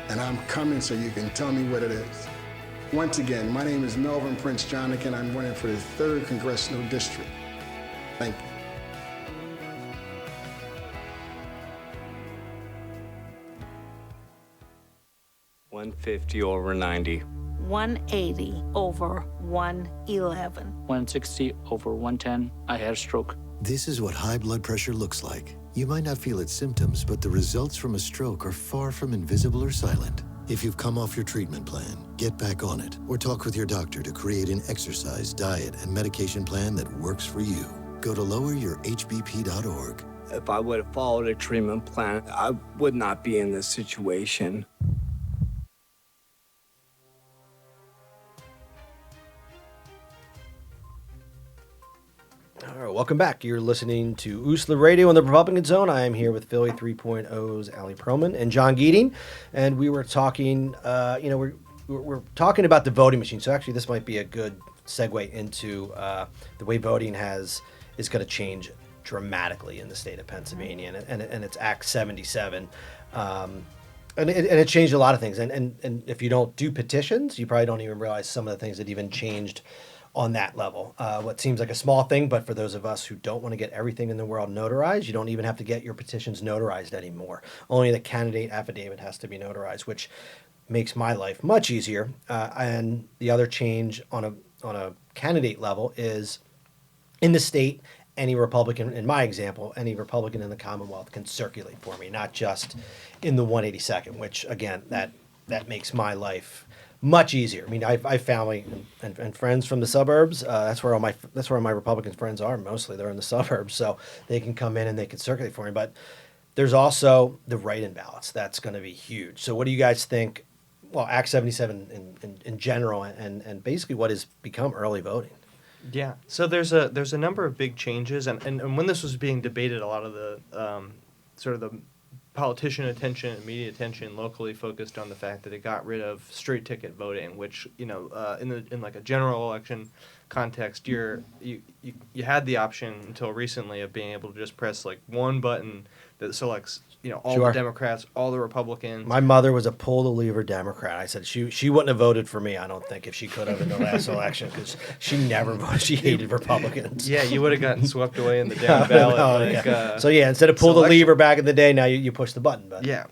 [SPEAKER 8] And I'm coming so you can tell me what it is. Once again, my name is Melvin Prince Johnny, and I'm running for the 3rd Congressional District. Thank you.
[SPEAKER 9] $150 over 90. 180 over 111.
[SPEAKER 10] 160 over 110. I had a stroke.
[SPEAKER 11] This is what high blood pressure looks like. You might not feel its symptoms, but the results from a stroke are far from invisible or silent. If you've come off your treatment plan, get back on it or talk with your doctor to create an exercise, diet, and medication plan that works for you. Go to loweryourhbp.org.
[SPEAKER 12] If I would have followed a treatment plan, I would not be in this situation.
[SPEAKER 2] All right, welcome back. You're listening to USLA Radio in the Republican Zone. I am here with Philly 3.0's Ali Perelman and John Geeting, and we were talking. We're talking about the voting machine. So actually, this might be a good segue into the way voting is going to change dramatically in the state of Pennsylvania, and it's Act 77. And it changed a lot of things. And if you don't do petitions, you probably don't even realize some of the things that even changed on that level. What seems like a small thing, but for those of us who don't want to get everything in the world notarized, you don't even have to get your petitions notarized anymore. Only the candidate affidavit has to be notarized, which makes my life much easier. And the other change on a candidate level is in the state, any Republican, in my example, any Republican in the Commonwealth can circulate for me, not just in the 182nd, which again, that makes my life much easier. I mean, I've family and friends from the suburbs. That's where my Republican friends are. Mostly they're in the suburbs, so they can come in and they can circulate for me. But there's also the write-in ballots. That's going to be huge. So what do you guys think? Well, Act 77 in general, and basically what has become early voting.
[SPEAKER 4] Yeah. So there's a number of big changes, and when this was being debated, a lot of the sort of the politician attention and media attention locally focused on the fact that it got rid of straight ticket voting, which in like a general election context, you had the option until recently of being able to just press like one button that selects all
[SPEAKER 2] Sure.
[SPEAKER 4] the Democrats, all the Republicans.
[SPEAKER 2] My mother was a pull the lever Democrat. I said she wouldn't have voted for me, I don't think, if she could have in the last election, because she never voted. She hated Republicans.
[SPEAKER 4] Yeah, you would have gotten swept away in the down ballot.
[SPEAKER 2] So yeah, instead of pull the lever back in the day, now you push the button. But.
[SPEAKER 4] Yeah.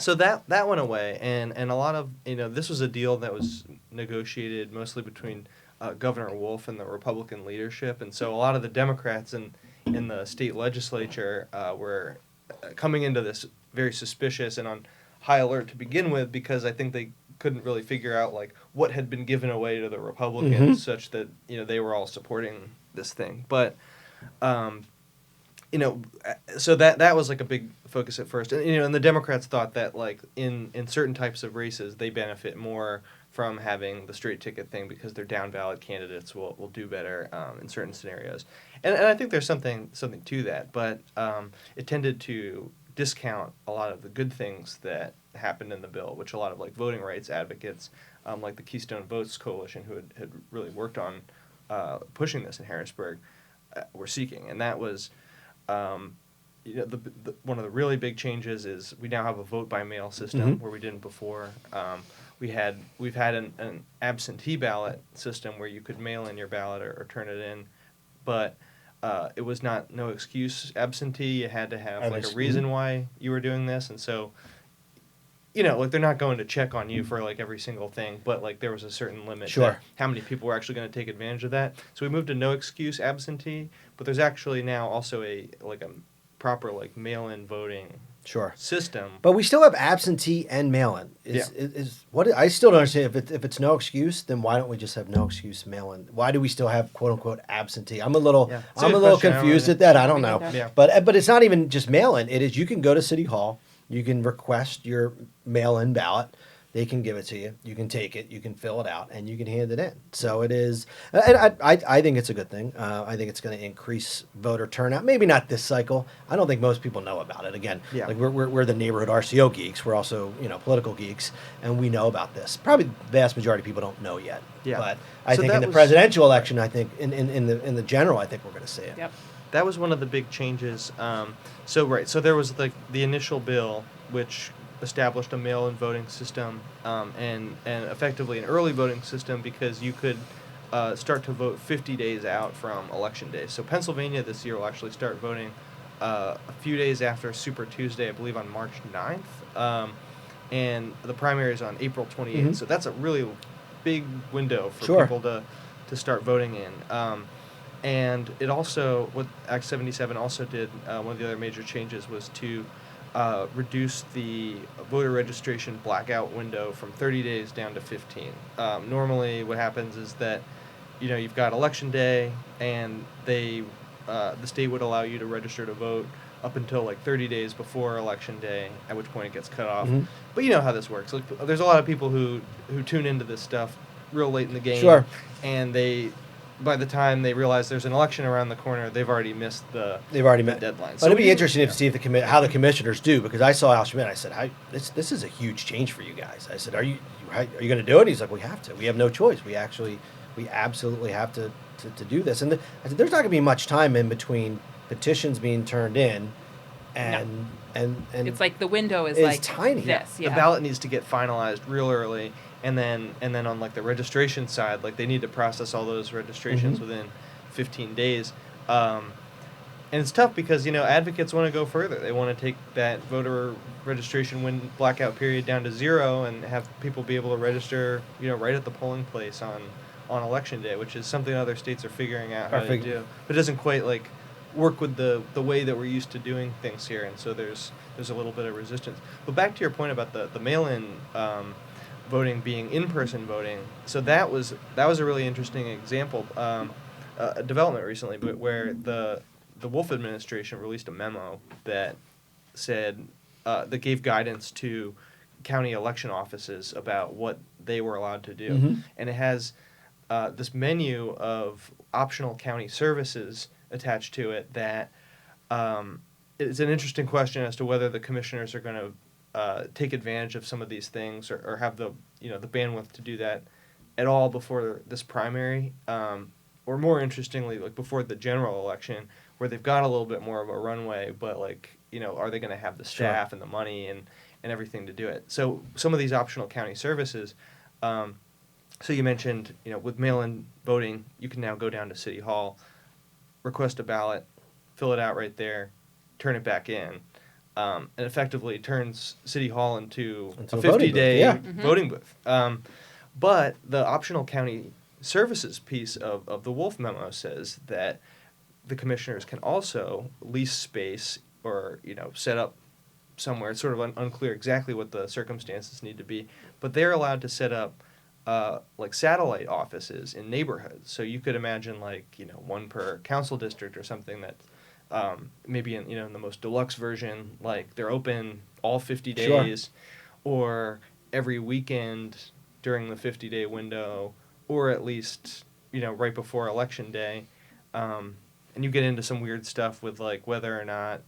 [SPEAKER 4] So that went away, and a lot of this was a deal that was negotiated mostly between Governor Wolf and the Republican leadership, and so a lot of the Democrats in the state legislature were coming into this very suspicious and on high alert to begin with, because I think they couldn't really figure out like what had been given away to the Republicans, such that they were all supporting this thing. But so that was like a big focus at first, and the Democrats thought that like in certain types of races they benefit more from having the straight ticket thing because their down ballot candidates will do better in certain scenarios, and I think there's something to that, but it tended to discount a lot of the good things that happened in the bill, which a lot of like voting rights advocates, like the Keystone Votes Coalition, who had really worked on pushing this in Harrisburg, were seeking, and that was. One of the really big changes is we now have a vote by mail system where we didn't before. We've had an absentee ballot system where you could mail in your ballot or turn it in, but it was no excuse absentee. You had to have like a reason why you were doing this, and so like they're not going to check on you for like every single thing, but like there was a certain limit to how many people were actually going to take advantage of that. So we moved to no excuse absentee, but there's actually now also a proper like mail-in voting system.
[SPEAKER 2] But we still have absentee and mail-in. Is what I still don't understand. If it's no excuse, then why don't we just have no excuse mail-in? Why do we still have quote unquote absentee? I'm a little confused at that. I don't know.
[SPEAKER 4] Yeah.
[SPEAKER 2] But it's not even just mail-in. It is you can go to City Hall. You can request your mail-in ballot. They can give it to you. You can take it. You can fill it out, and you can hand it in. So it is. And I think it's a good thing. I think it's going to increase voter turnout. Maybe not this cycle. I don't think most people know about it. Again, like we're the neighborhood RCO geeks. We're also political geeks, and we know about this. Probably the vast majority of people don't know yet.
[SPEAKER 4] Yeah.
[SPEAKER 2] But I think in the presidential election, I think in the general, I think we're going to see it.
[SPEAKER 3] Yep.
[SPEAKER 4] That was one of the big changes. So there was like the initial bill, which established a mail-in voting system and effectively an early voting system, because you could start to vote 50 days out from election day. So Pennsylvania this year will actually start voting a few days after Super Tuesday, I believe on March 9th, and the primary is on April 28th. So that's a really big window for
[SPEAKER 2] Sure.
[SPEAKER 4] people to start voting in. And it also, what Act 77 also did, one of the other major changes was to reduce the voter registration blackout window from 30 days down to 15. Normally what happens is that, you've got election day, and the state would allow you to register to vote up until like 30 days before election day, at which point it gets cut off.
[SPEAKER 2] Mhm.
[SPEAKER 4] But you know how this works. Like, there's a lot of people who tune into this stuff real late in the game,
[SPEAKER 2] Sure.
[SPEAKER 4] and by the time they realize there's an election around the corner, they've already missed the deadline.
[SPEAKER 2] But it'd be interesting to see if how the commissioners do, because I saw Al Schmidt. I said, "This is a huge change for you guys." I said, "Are you going to do it?" He's like, "We have to. We have no choice. We absolutely have to do this." And I said, "There's not going to be much time in between petitions being turned in, and
[SPEAKER 3] It's like the window is
[SPEAKER 2] it's
[SPEAKER 3] like
[SPEAKER 2] tiny.
[SPEAKER 3] this. Yeah.
[SPEAKER 4] The ballot needs to get finalized real early, and then on like the registration side, like they need to process all those registrations
[SPEAKER 2] Mhm.
[SPEAKER 4] within 15 days. And it's tough because advocates want to go further. They want to take that voter registration blackout period down to 0 and have people be able to register right at the polling place on election day, which is something other states are figuring out how to do. But it doesn't quite like work with the way that we're used to doing things here, and so there's a little bit of resistance. But back to your point about the mail-in voting being in-person voting, so that was a really interesting example, a development recently, but where the Wolf administration released a memo that said that gave guidance to county election offices about what they were allowed to do,
[SPEAKER 2] Mhm.
[SPEAKER 4] and it has this menu of optional county services attached to it that it's an interesting question as to whether the commissioners are going to take advantage of some of these things or have the the bandwidth to do that at all before this primary, or more interestingly, like before the general election, where they've got a little bit more of a runway, but are they going to have the staff and the money and everything to do it? So some of these optional county services. So you mentioned, with mail-in voting, you can now go down to City Hall, request a ballot, fill it out right there, turn it back in, and effectively turns City Hall into a 50-day voting booth. But the optional county services piece of the Wolf memo says that the commissioners can also lease space or set up somewhere. It's sort of unclear exactly what the circumstances need to be, but they're allowed to set up like satellite offices in neighborhoods. So you could imagine one per council district or something that maybe in the most deluxe version, like they're open all 50 days or every weekend during the 50-day window, or at least right before election day. And you get into some weird stuff with whether or not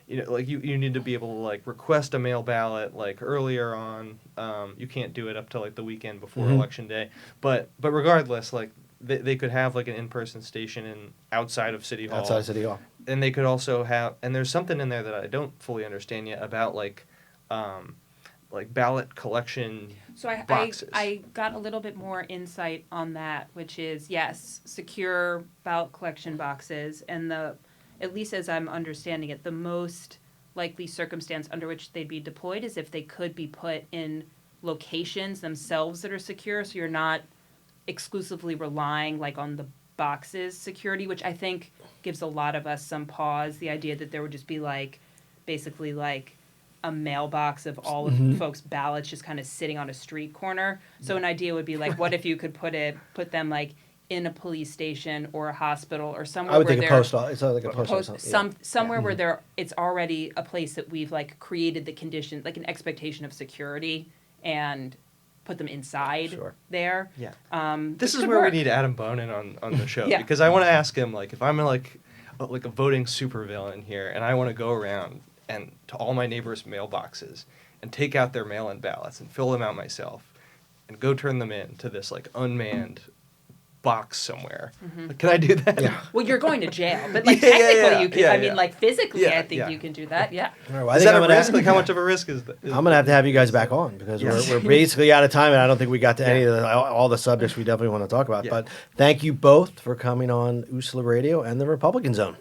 [SPEAKER 4] you need to be able to request a mail ballot earlier on. You can't do it up to the weekend before election day. But regardless, they could have an in-person station outside of City Hall.
[SPEAKER 2] Outside of City Hall.
[SPEAKER 4] And they could also have, and there's something in there that I don't fully understand yet about ballot collection boxes.
[SPEAKER 3] I got a little bit more insight on that, which is, yes, secure ballot collection boxes, and at least as I'm understanding it, the most likely circumstance under which they'd be deployed is if they could be put in locations themselves that are secure, so you're not exclusively relying on the boxes security, which I think gives a lot of us some pause. The idea that there would just be basically a mailbox of all of folks' ballots just kind of sitting on a street corner. So an idea would be what if you could put them in a police station or a hospital or somewhere
[SPEAKER 2] I would
[SPEAKER 3] where
[SPEAKER 2] think
[SPEAKER 3] they're
[SPEAKER 2] a post office. Like a post office.
[SPEAKER 3] Somewhere where it's already a place that we've created the condition, an expectation of security, and put them inside there.
[SPEAKER 4] Yeah. This is where we need Adam Bonin on the show because I want to ask him if I'm a voting supervillain here and I want to go around and to all my neighbors' mailboxes and take out their mail-in ballots and fill them out myself and go turn them in to this unmanned box somewhere. Can I do that?
[SPEAKER 2] Yeah.
[SPEAKER 3] Well, you're going to jail, but technically you can.
[SPEAKER 4] Yeah,
[SPEAKER 3] I mean, physically, I think you can do that. Yeah.
[SPEAKER 2] All right, well,
[SPEAKER 4] Is that a risk? How much of a risk is that?
[SPEAKER 2] I'm gonna have you guys back on because we're basically out of time, and I don't think we got to any of all the subjects we definitely want to talk about.
[SPEAKER 4] Yeah.
[SPEAKER 2] But thank you both for coming on USLA Radio and the Republican Zone.